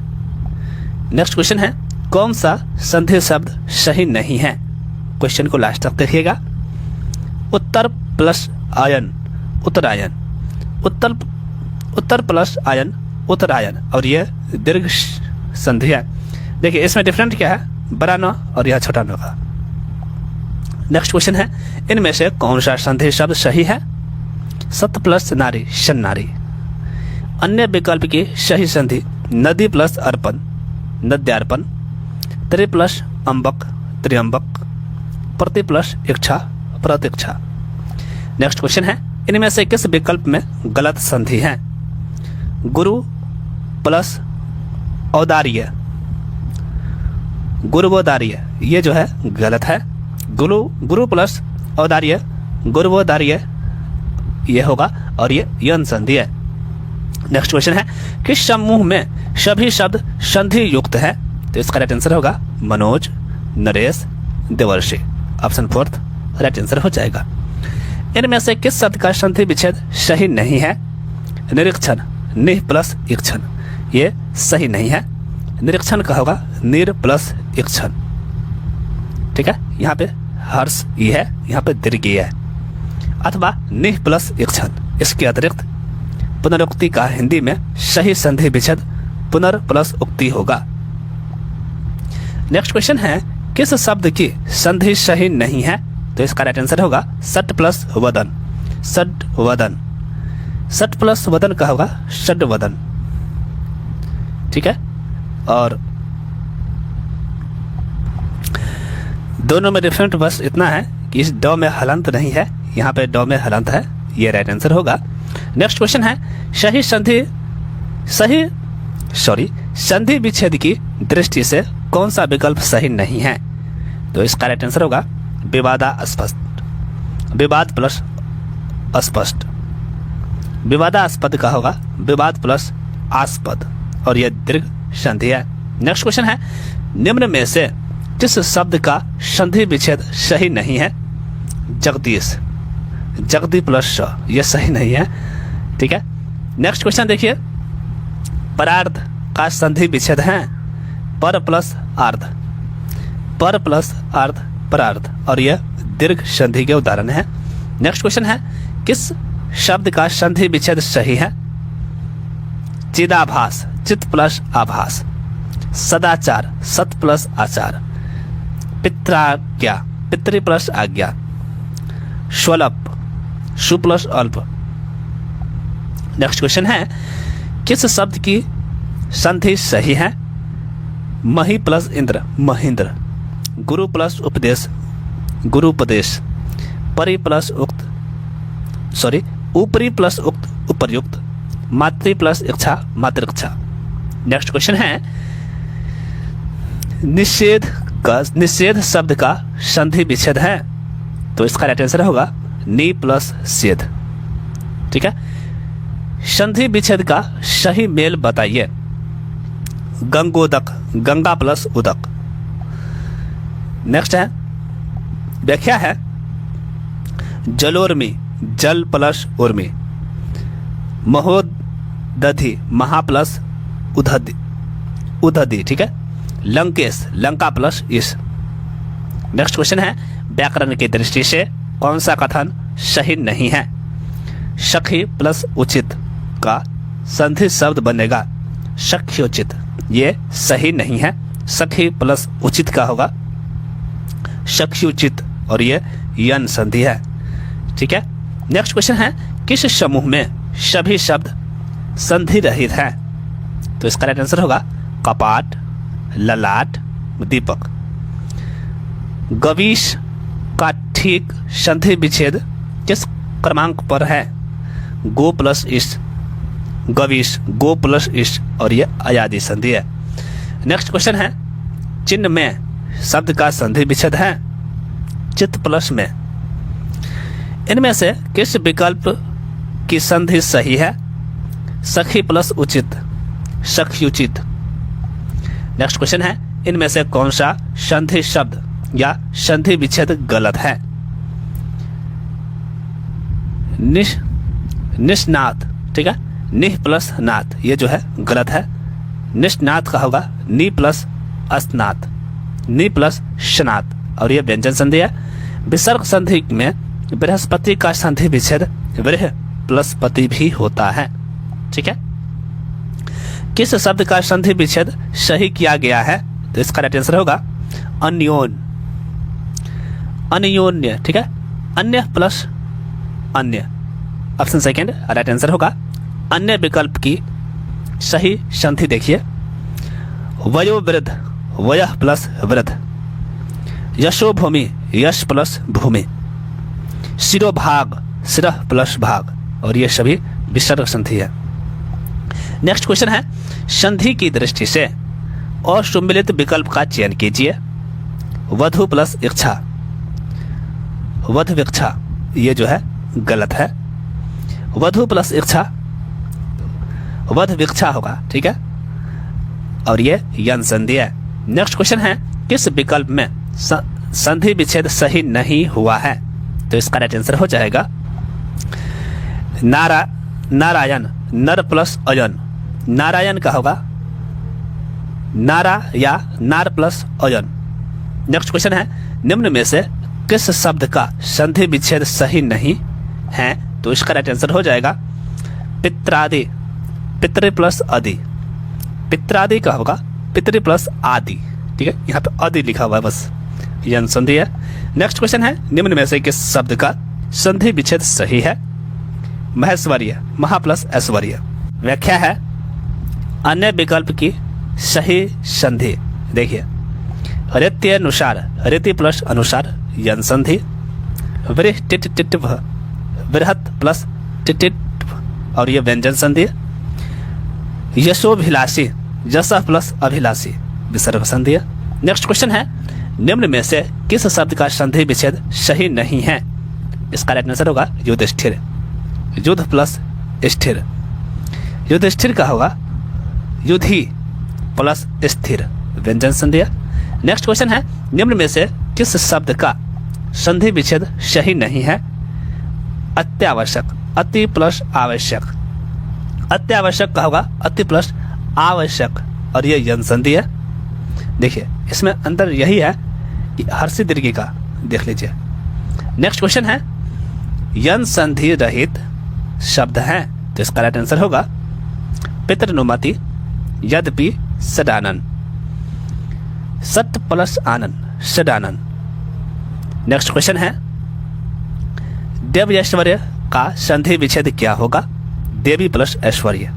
नेक्स्ट क्वेश्चन है, कौन सा संधि शब्द सही नहीं है? क्वेश्चन को लास्ट तक देखिएगा। उत्तर प्लस आयन, उत्तरायन। उत्तर प्लस आयन, उत्तरायन, और यह दीर्घ संधि है। देखिए इसमें डिफरेंट क्या है? बड़ा न और यह छोटा न का। नेक्स्ट क्वेश्चन है, इनमें से कौन सा संधि शब्द सही है? सत प्लस नारी सन्नारी। अन्य विकल्प की सही संधि नदी प्लस अर्पण नद्यार्पण, त्रि प्लस अम्बक त्रिअम्बक, प्रति प्लस इच्छा प्रतीक्षा। नेक्स्ट क्वेश्चन है, इनमें से किस विकल्प में गलत संधि है? गुरु प्लस औदार्य गुरुवोदार्य, ये जो है गलत है। गुरु प्लस औदार्य गुरुवोदार्य ये होगा और ये यन संधि है। नेक्स्ट क्वेश्चन है, किस समूह में सभी शब्द संधि युक्त है? तो इसका राइट आंसर होगा मनोज, नरेश, देवर्षि। ऑप्शन 4 राइट आंसर हो जाएगा। इनमें से किस शब्द का संधि विच्छेद सही नहीं है? निरीक्षण निह प्लस इक्षण, ये सही नहीं है। निरीक्षण का होगा निर प्लस इक्षण। ठीक है, यहाँ पे हर्ष ई है, यहाँ पे दीर्घ ई है, अथवा निह प्लस इक्षण। इसके अतिरिक्त पुनरुक्ति का हिंदी में सही संधि विच्छेद पुनर प्लस उक्ति होगा। नेक्स्ट क्वेश्चन है, किस शब्द की संधि सही नहीं है? तो इसका राइट आंसर होगा सट प्लस वदन सड वदन। सट प्लस वदन का होगा षड वदन। ठीक है, और दोनों में डिफरेंट बस इतना है कि इस ड में हलंत नहीं है, यहाँ पे ड में हलंत है, ये राइट आंसर होगा। नेक्स्ट क्वेश्चन है, संधि विच्छेद की दृष्टि से कौन सा विकल्प सही नहीं है? तो इसका राइट आंसर होगा विवादास्पद, विवाद प्लस अस्पष्ट। विवादास्पद का होगा विवाद प्लस आस्पद और यह दीर्घ संधि है। नेक्स्ट क्वेश्चन है, निम्न में से किस शब्द का संधि विच्छेद सही नहीं है? जगदीश, जगदी प्लस श, यह सही नहीं है। ठीक है, नेक्स्ट क्वेश्चन देखिए, परार्ध का संधि विच्छेद है पर प्लस आर्ध, पर प्लस आर्ध परार्ध, और यह दीर्घ संधि के उदाहरण है। नेक्स्ट क्वेश्चन है, किस शब्द का संधि विच्छेद सही है? चिदाभास, चित प्लस आभास। सदाचार, सत प्लस आचार। पित्राज्ञा, पितृ प्लस आज्ञा। स्वल्प, सु प्लस अल्प। नेक्स्ट क्वेश्चन है, किस शब्द की संधि सही है? मही प्लस इंद्र महेंद्र। गुरु प्लस उपदेश गुरुपदेश। परि प्लस उक्त ऊपरी प्लस उक्त उपर्युक्त। मातृ प्लस इच्छा मातृक्षा। नेक्स्ट क्वेश्चन है, निषेध शब्द का संधि विच्छेद है? तो इसका राइट आंसर होगा नी प्लस सेध। ठीक है, संधि विच्छेद का सही मेल बताइए। गंगोदक, गंगा प्लस उदक। नेक्स्ट है, व्याख्या है जलोर्मी, जल प्लस उर्मी। महोदधि, महा प्लस उदधि। ठीक है, लंकेश, लंका प्लस इस। नेक्स्ट क्वेश्चन है, व्याकरण की दृष्टि से कौन सा कथन सही नहीं है? सखी प्लस उचित का संधि शब्द बनेगा सख्योचित, ये सही नहीं है। सखी प्लस उचित का होगा सख्युचित और ये यन संधि है। ठीक है, नेक्स्ट क्वेश्चन है, किस समूह में सभी शब्द संधि रहित हैं? तो इसका राइट आंसर होगा कपाट, ललाट, दीपक। गवीश का ठीक संधि विच्छेद किस क्रमांक पर है? गो प्लस इस, गवीश, गो प्लस इस और यह अयादि संधि है। नेक्स्ट क्वेश्चन है, चिन्ह में शब्द का संधि विच्छेद है? चित प्लस में। इनमें से किस विकल्प की संधि सही है? सखी प्लस उचित, सख्युचित। नेक्स्ट क्वेश्चन है, इनमें से कौन सा संधि शब्द या संधि विच्छेद गलत है? निष्नात। ठीक है, निह प्लस नात, ये जो है गलत है। निष्नात का होगा नी प्लस अस्नात, नी प्लस शनात और ये व्यंजन संधि है। विसर्ग संधि में बृहस्पति का संधि विच्छेद वृह प्लस पति भी होता है। ठीक है, किस शब्द का संधि विच्छेद सही किया गया है? तो इसका राइट आंसर होगा अन्योन। अन्योन्य, ठीक है, अन्य प्लस अन्य, ऑप्शन सेकेंड राइट आंसर होगा। अन्य विकल्प की सही संधि देखिए, वयोवृद्ध, वयः प्लस वृद्ध, यशोभूमि, यश प्लस भूमि, शिरोभाग, शिरः प्लस भाग, और ये सभी विसर्ग संधि है। नेक्स्ट क्वेश्चन है, संधि की दृष्टि से असुमिलित विकल्प का चयन कीजिए। वधु प्लस इच्छा, वधु विक्षा, ये जो है गलत है। वधु प्लस इच्छा वध विक्षा होगा, ठीक है, और ये यन संधि है। नेक्स्ट क्वेश्चन है, किस विकल्प में संधि विच्छेद सही नहीं हुआ है? तो इसका राइट आंसर हो जाएगा नारायण, नर प्लस अयन, नारायण का होगा नारा या नार प्लस अयन। नेक्स्ट क्वेश्चन है, निम्न में से किस शब्द का संधि विच्छेद सही नहीं है? तो इसका राइट आंसर हो जाएगा पित्रादि, पितृ प्लस आदि, पित्रादि का होगा पितृ प्लस आदि, ठीक है, यहाँ पे आदि लिखा हुआ है, बस यह संधि है। नेक्स्ट क्वेश्चन है, निम्न में से किस शब्द का संधि विच्छेद सही है? महेश्वर्य, महा प्लस ऐश्वर्य। व्याख्या है, अन्य विकल्प की सही संधि देखिए, रीत्य अनुसार, रीति प्लस अनुसार यन संधि, बृहत प्लस टिटिट, और ये व्यंजन संधि। यशोभिलाषी, जस प्लस अभिलाषी, विसर्ग संधि। नेक्स्ट क्वेश्चन है, निम्न में से किस शब्द का संधि विच्छेद सही नहीं है? इसका राइट आंसर होगा युधिष्ठिर, युद्ध प्लस स्थिर, युधिष्ठिर का होगा युधि प्लस स्थिर, व्यंजन संधि। नेक्स्ट क्वेश्चन है, निम्न में से किस शब्द का संधि विच्छेद सही नहीं है? अत्यावश्यक, अति प्लस आवश्यक, अत्यावश्यक का होगा अति प्लस आवश्यक, और ये यन संधि है। देखिए इसमें अंतर यही है कि हर्षि दीर्घ का देख लीजिए। नेक्स्ट क्वेश्चन है, यन संधि रहित शब्द हैं, तो इसका राइट आंसर होगा पितृनुमति, यद्यपि, सदानन, सत प्लस आनंद, सदानन। नेक्स्ट क्वेश्चन है, देव ऐश्वर्य का संधि विच्छेद क्या होगा? देवी प्लस ऐश्वर्य।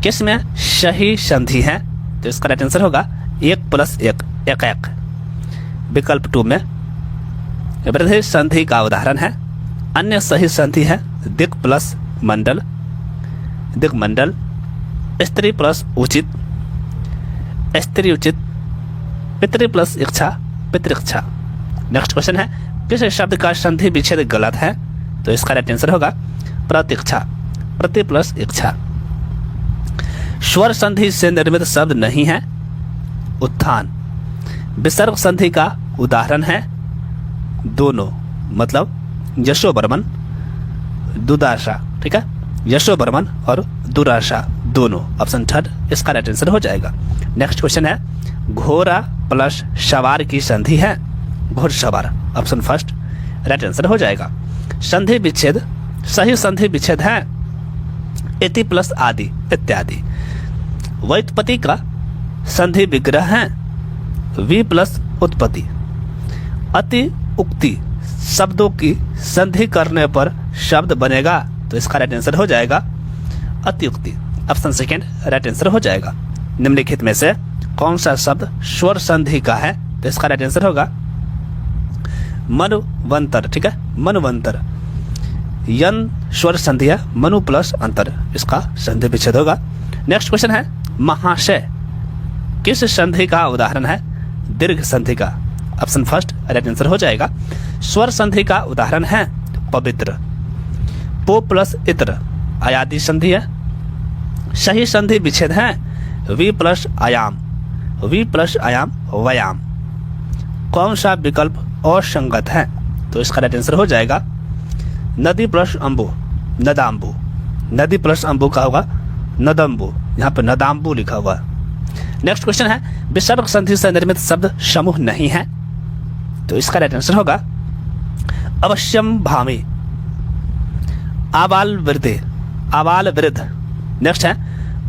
किस में सही संधि है? तो इसका राइट आंसर होगा 1 प्लस 1, 1 1। विकल्प 2 में वृद्धि संधि का उदाहरण है। अन्य सही संधि है दिक् प्लस मंडल, दिग्मंडल, स्त्री प्लस उचित, स्त्री उचित, पितृ प्लस इच्छा, पितृक्षा। नेक्स्ट क्वेश्चन है, किस शब्द का संधि विच्छेद गलत है? तो इसका राइट आंसर होगा प्रतीक्षा, प्रति प्लस इच्छा। स्वर संधि से निर्मित शब्द नहीं है उत्थान। विसर्ग संधि का उदाहरण है दोनों, मतलब यशोवर्मन, दुर्दशा, ठीक है, यशोवर्मन और दुर्दशा दोनों, ऑप्शन थर्ड इसका राइट आंसर हो जाएगा। नेक्स्ट क्वेश्चन है, घोड़ा प्लस सवार की संधि है घुड़सवार, ऑप्शन फर्स्ट राइट आंसर हो जाएगा। संधि विच्छेद, सही संधि विच्छेद है इति प्लस आदि इत्यादि। व्युत्पत्ति का संधि विग्रह है वी प्लस उत्पत्ति। अति उक्ति शब्दों की संधि करने पर शब्द बनेगा, तो इसका राइट आंसर हो जाएगा अतिउक्ति, ऑप्शन सेकेंड राइट आंसर हो जाएगा। निम्नलिखित में से कौन सा शब्द स्वर संधि का है? तो इसका राइट आंसर होगा मनुवंतर, ठीक है, मनुवंतर। यन स्वर संधि है, मनु प्लस अंतर, इसका संधि विच्छेद होगा। नेक्स्ट क्वेश्चन है, महाशय किस संधि का उदाहरण है? दीर्घ संधि का, ऑप्शन फर्स्ट राइट आंसर हो जाएगा। स्वर संधि का उदाहरण है पवित्र। पो प्लस इत्र आयादी संधि है। सही संधि विच्छेद है वी प्लस आयाम, वी प्लस आयाम व्यायाम। कौन सा विकल्प असंगत है? तो इसका राइट आंसर हो जाएगा नदी प्लस अंबु, नदाम्बु। नदी प्लस अंबु का होगा नदम्बु, यहाँ पे नदाम्बु लिखा हुआ है। नेक्स्ट क्वेश्चन है, विसर्ग संधि से निर्मित शब्द समूह नहीं है, तो इसका राइट आंसर होगा अवश्यम भामी, आबाल वृद्धि, आबाल वृद्ध। नेक्स्ट है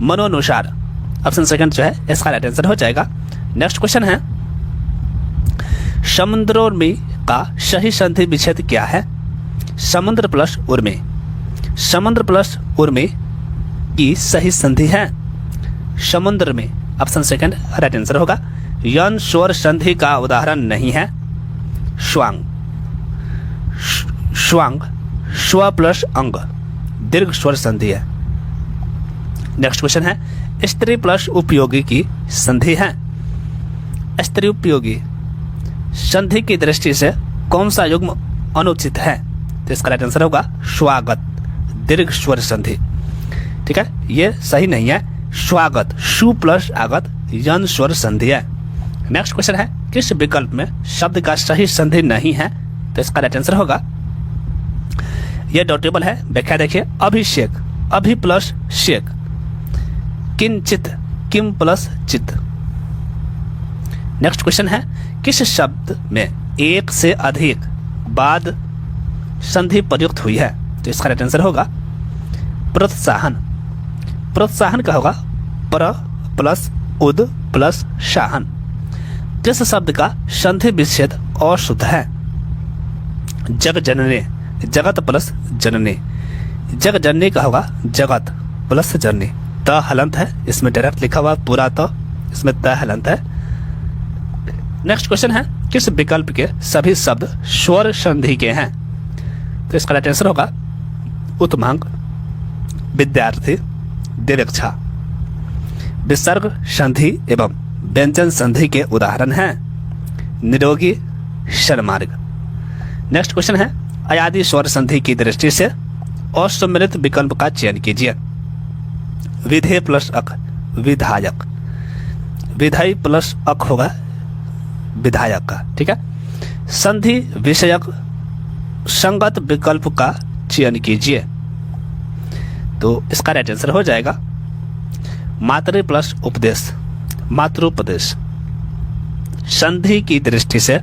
मनोनुसार, ऑप्शन सेकंड जो है इसका राइट आंसर हो जाएगा। नेक्स्ट क्वेश्चन है, समुद्रों में का सही संधि विच्छेद क्या है? समुद्र प्लस उर्मी। समुद्र प्लस उर्मी की सही संधि है समुद्र में। ऑप्शन सेकंड राइट आंसर होगा। यन स्वर संधि का उदाहरण नहीं है श्वांग। श्वांग स्व प्लस अंग दीर्घ स्वर संधि है। नेक्स्ट क्वेश्चन है स्त्री प्लस उपयोगी की संधि है। स्त्री उपयोगी संधि की दृष्टि से कौन सा युग्म अनुचित है? तो इसका राइट आंसर होगा स्वागत दीर्घ स्वर संधि। ठीक है, ये सही नहीं है। स्वागत सु प्लस आगत यन स्वर संधि है। नेक्स्ट क्वेश्चन है किस विकल्प में शब्द का सही संधि नहीं है? तो इसका राइट आंसर होगा, यह डॉटेबल है। व्याख्या देखिए, अभिषेक अभि प्लस शेक, किंचित किम प्लस चित। नेक्स्ट क्वेश्चन है किस शब्द में एक से अधिक बाद संधि प्रयुक्त हुई है? तो इसका राइट आंसर होगा प्रोत्साहन। प्रोत्साहन का होगा प्र प्लस उद प्लस शाहन। किस शब्द का संधि विच्छेद अशुद्ध है? जग जननी जगत प्लस जननी। जग जननी का होगा जगत प्लस जननी। त हलंत है, इसमें डायरेक्ट लिखा हुआ पूरा तो इसमें त हलंत है। नेक्स्ट क्वेश्चन है किस विकल्प के सभी शब्द स्वर संधि के हैं? तो इसका राइट आंसर होगा उत्तमांग, विद्यार्थी, दिरक्षा। विसर्ग संधि एवं व्यंजन संधि के उदाहरण हैं निरोगी, शर्मार्ग। नेक्स्ट क्वेश्चन है अयादि स्वर संधि की दृष्टि से असम्मिलित विकल्प का चयन कीजिए। विधेय प्लस अक विधायक, विधेय प्लस अक होगा विधायक का। ठीक है, संधि विषयक संगत विकल्प का चयन कीजिए। तो इसका राइट आंसर हो जाएगा मातृ प्लस उपदेश, मातृोपदेश। संधि की दृष्टि से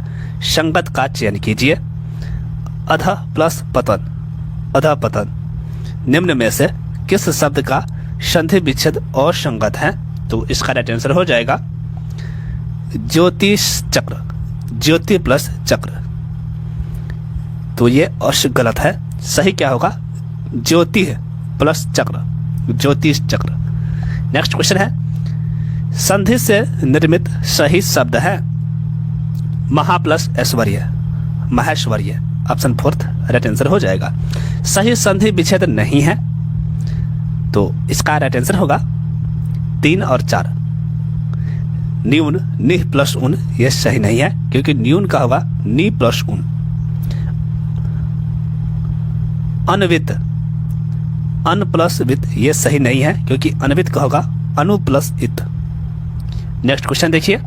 संगत का चयन कीजिए। अध प्लस पतन, अध पतन। निम्न में से किस शब्द का संधि विच्छेद असंगत है? तो इसका राइट आंसर हो जाएगा ज्योतिष चक्र, ज्योति प्लस चक्र। तो ये गलत है। सही क्या होगा? ज्योति प्लस चक्र, ज्योतिष चक्र। नेक्स्ट क्वेश्चन है संधि से निर्मित सही शब्द है महा प्लस ऐश्वर्य, महेश्वर्य। ऑप्शन फोर्थ राइट आंसर हो जाएगा। सही संधि विच्छेद नहीं है, तो इसका राइट आंसर होगा 3 और 4। न्यून निह प्लस उन, ये सही नहीं है क्योंकि न्यून का होगा नी प्लस उन। अनवित, अन प्लस वित, ये सही नहीं है क्योंकि अनवित का होगा अनु प्लस इत। नेक्स्ट क्वेश्चन देखिए,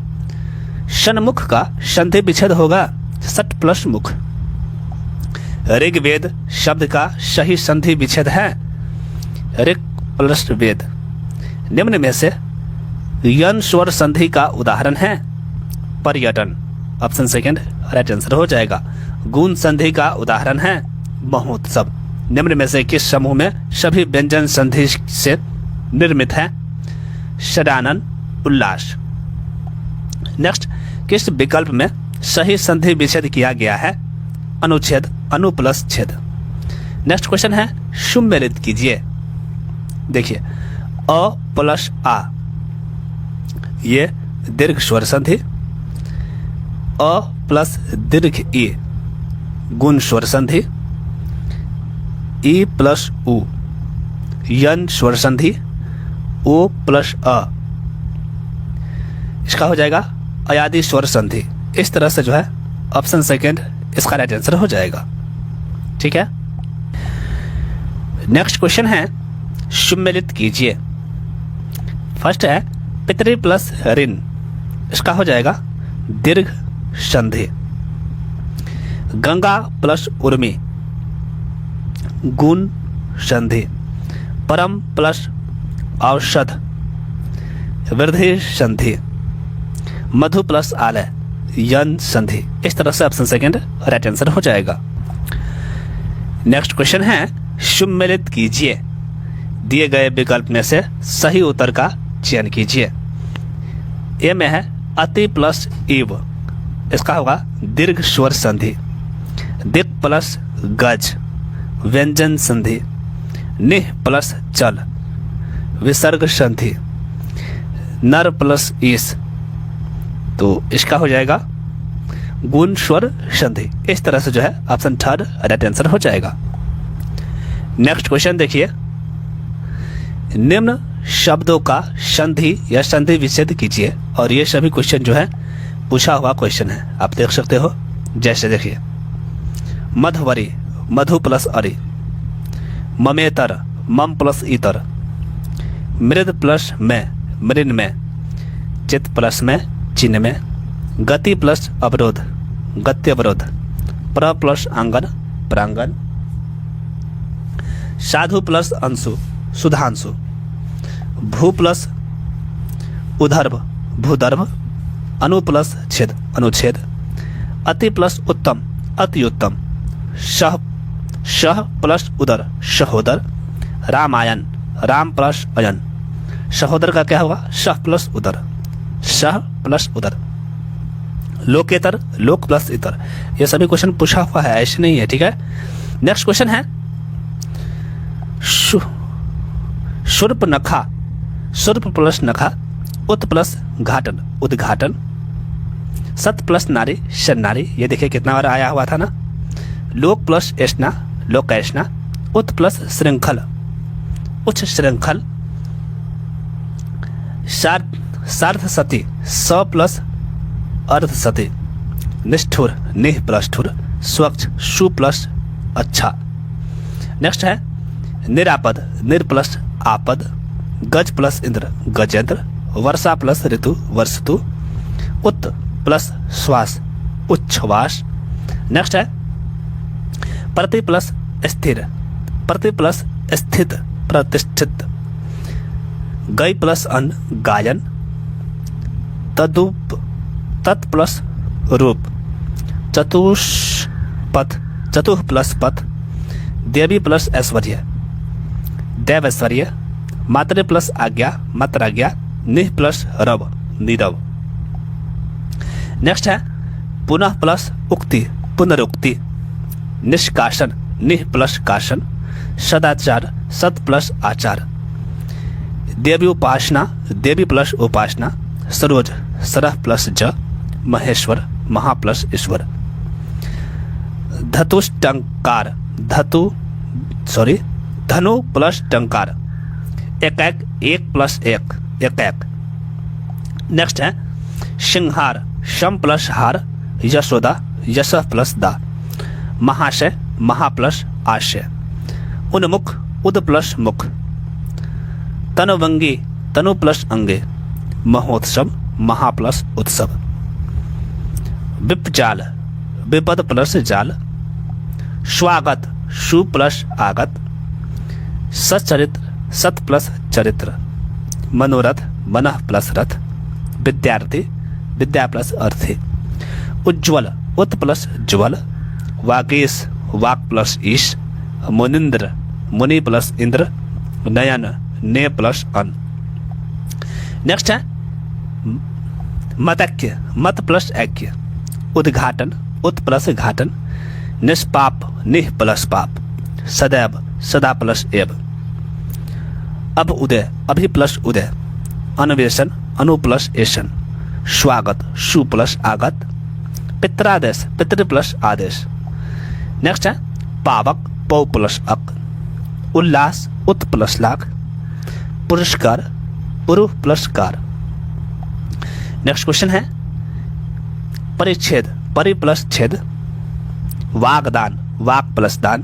सन्मुख का संधि विच्छेद होगा सट प्लस मुख। ऋग्वेद शब्द का सही संधि विच्छेद है ऋग प्लस वेद। निम्न में से यन स्वर संधि का उदाहरण है पर्यटन। ऑप्शन सेकंड राइट आंसर हो जाएगा। गुण संधि का उदाहरण है महोत्सव। निम्न में से किस समूह में सभी व्यंजन संधि से निर्मित है? षडानन, उल्लास। नेक्स्ट, किस विकल्प में सही संधि विच्छेद किया गया है? अनुच्छेद, अनु प्लस छेद। नेक्स्ट क्वेश्चन है सुमेलित कीजिए। देखिए, अ प्लस आ, ये दीर्घ स्वर संधि। अ प्लस दीर्घ ई, गुण स्वर संधि। ई प्लस उ, यन स्वर संधि। ओ प्लस अ, इसका हो जाएगा अयादि स्वर संधि। इस तरह से जो है ऑप्शन सेकंड इसका राइट आंसर हो जाएगा। ठीक है, नेक्स्ट क्वेश्चन है सुमेलित कीजिए। फर्स्ट है पितृ प्लस ऋण, इसका हो जाएगा दीर्घ संधि। गंगा प्लस उर्मी, गुण संधि। परम प्लस औषध, वृद्धि संधि। मधु प्लस आलय, यन संधि। इस तरह से ऑप्शन सेकंड राइट आंसर हो जाएगा। नेक्स्ट क्वेश्चन है सुमेलित कीजिए। दिए गए विकल्प में से सही उत्तर का चयन कीजिए। ए में है अति प्लस इव, इसका होगा दीर्घ स्वर संधि, दिक प्लस गज व्यंजन संधि, निह प्लस चल विसर्ग संधि, नर प्लस ईस, तो इसका हो जाएगा गुण स्वर संधि। इस तरह से जो है ऑप्शन थर्ड राइट आंसर हो जाएगा। नेक्स्ट क्वेश्चन देखिए, निम्न शब्दों का संधि या संधि विच्छेद कीजिए। और ये सभी क्वेश्चन जो है पूछा हुआ क्वेश्चन है, आप देख सकते हो। जैसे देखिए, मधवरी मधु प्लस अरि, ममेतर मम प्लस इतर, मृद प्लस में मृन में, चित प्लस में चिन्ह में, गति प्लस अवरोध गति अवरोध, प्र प्लस आंगन प्रांगण, साधु प्लस अंशु सुधांशु, भू प्लस उधर्भ भूदर्भ, अनु प्लस छेद अनुच्छेद, अति प्लस उत्तम अति उत्तम, शह प्लस उदर सहोदर, रामायण राम प्लस अयन, सहोदर का क्या होगा शह प्लस उदर, शह प्लस उदर, लोकेतर लोक प्लस इतर। ये सभी क्वेश्चन पूछा हुआ है, ऐसे नहीं है, ठीक है। नेक्स्ट क्वेश्चन है शूर्प नखा, शूर्प प्लस नखा, उत प्लस घाटन उद्घाटन, सत प्लस नारी सन्नारी, ये देखिए कितना बार आया हुआ था ना। लोक प्लस ऐष्णा लोकैष्णा, उत प्लस श्रृंखल उच्च श्रृंखल, सार्थ सती स प्लस अर्ध सती, निष्ठुर निह प्लस ठुर, स्वच्छ सु प्लस अच्छा। नेक्स्ट है निरापद निर प्लस आपद, गज प्लस इंद्र गजेंद्र, वर्षा प्लस ऋतु वर्षतु, उत प्लस श्वास उच्छ्वास। नेक्स्ट है प्रति प्लस स्थिर प्रति प्लस स्थित प्रतिष्ठित, गई प्लस अन्न गायन, तदुप तत् प्लस रूप, चतुष्पथ चतुः प्लस पथ, देवी प्लस ऐश्वर्य देव ऐश्वर्य, मात्र प्लस आज्ञा मात्राज्ञा, निह प्लस रव नीरव। नेक्स्ट है पुनः प्लस उक्ति पुनरुक्ति, निष्कासन निह प्लस कासन, सदाचार सत प्लस आचार, देवी उपासना देवी प्लस उपासना, सरोज सरह प्लस ज, महेश्वर महा प्लस ईश्वर, धतुष्टंकार धनु प्लस टंकार, एक प्लस एक। नेक्स्ट है सिंहार शम प्लस हार, यशोदा यश प्लस दा, महाशय महा प्लस आशय, उन्मुख उद प्लस मुख, तनुवंगी तनु प्लस अंगे, महोत्सव महा प्लस उत्सव, विपजाल विपद प्लस जाल, स्वागत सु प्लस आगत, सचरित्र सत प्लस चरित्र, मनोरथ मनः प्लस रथ, विद्यार्थी विद्या प्लस अर्थी, उज्ज्वल उत प्लस ज्वल, वागीश वाक प्लस ईश, मुनिंद्र मुनि प्लस इंद्र, नयन ने प्लस अन। नेक्स्ट है मतैक्य मत प्लस ऐक्य, उद्घाटन उत प्लस घाटन, निष्पाप निह प्लस पाप, सदैव सदा प्लस एव, अब उदय अभि प्लस उदय, अन्वेषण अनु प्लस एशन, स्वागत सु प्लस आगत, पित्रादेश पितृ प्लस आदेश। नेक्स्ट है पावक पौ प्लस अक, उल्लास उत प्लस लाख, पुरस्कार पुरुष प्लस कार। नेक्स्ट क्वेश्चन है परिच्छेद परि प्लस छेद, वागदान वाक प्लस दान,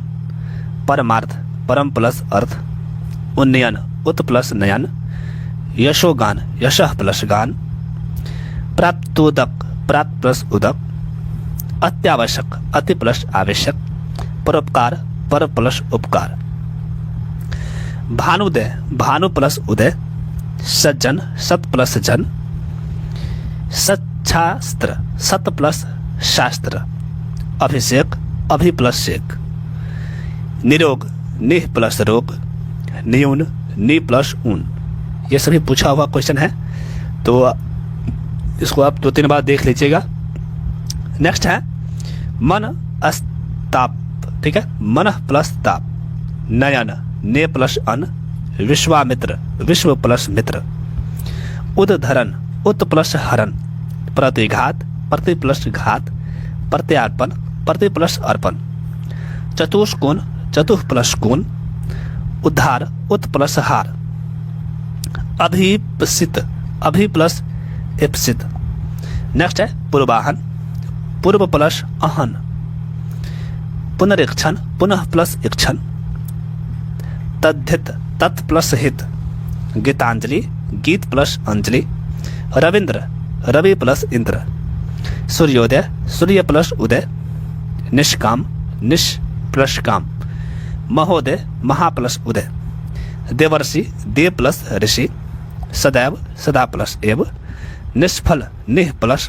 परमार्थ परम प्लस अर्थ, उन्नयन उत प्लस नयन, यशोगान यशः प्लस गान, प्राप्तोदक प्राप्त प्लस उदक, अत्यावश्यक अति प्लस आवश्यक, परोपकार पर प्लस उपकार, भानुदय भानु प्लस उदय, सज्जन सत प्लस जन, सच्छास्त्र सत प्लस शास्त्र, अभिषेक अभि प्लस शेक, निरोग निह प्लस रोग, न्यून नि प्लस ऊन। ये सभी पूछा हुआ क्वेश्चन है, तो इसको आप 2-3 बार देख लीजिएगा। नेक्स्ट है मन अस्ताप, ठीक है, मन प्लस ताप, नयन ने प्लस अन, विश्वामित्र विश्व प्लस मित्र, उद्धरण उत प्लस हरण, प्रतिघात प्रति प्लस घात, प्रत्यार्पण प्रति प्लस अर्पण, चतुष्कोण चतुः प्लस कोण, उद्धार उत प्लस हार, अभिपसित अभि प्लस इप्सित। नेक्स्ट है पूर्वाहन, पूर्व प्लस अहन, पुनरीक्षण पुनः प्लस इक्षण, तद्धित तत् प्लस हित, गीतांजलि गीत प्लस अंजलि, रविंद्र रवि प्लस इंद्र, सूर्योदय सूर्य प्लस उदय, निष्काम निश प्लस काम, महोदय महा प्लस उदय, देवर्षि देव प्लस ऋषि, सदैव सदा प्लस एव, निष्फल निह प्लस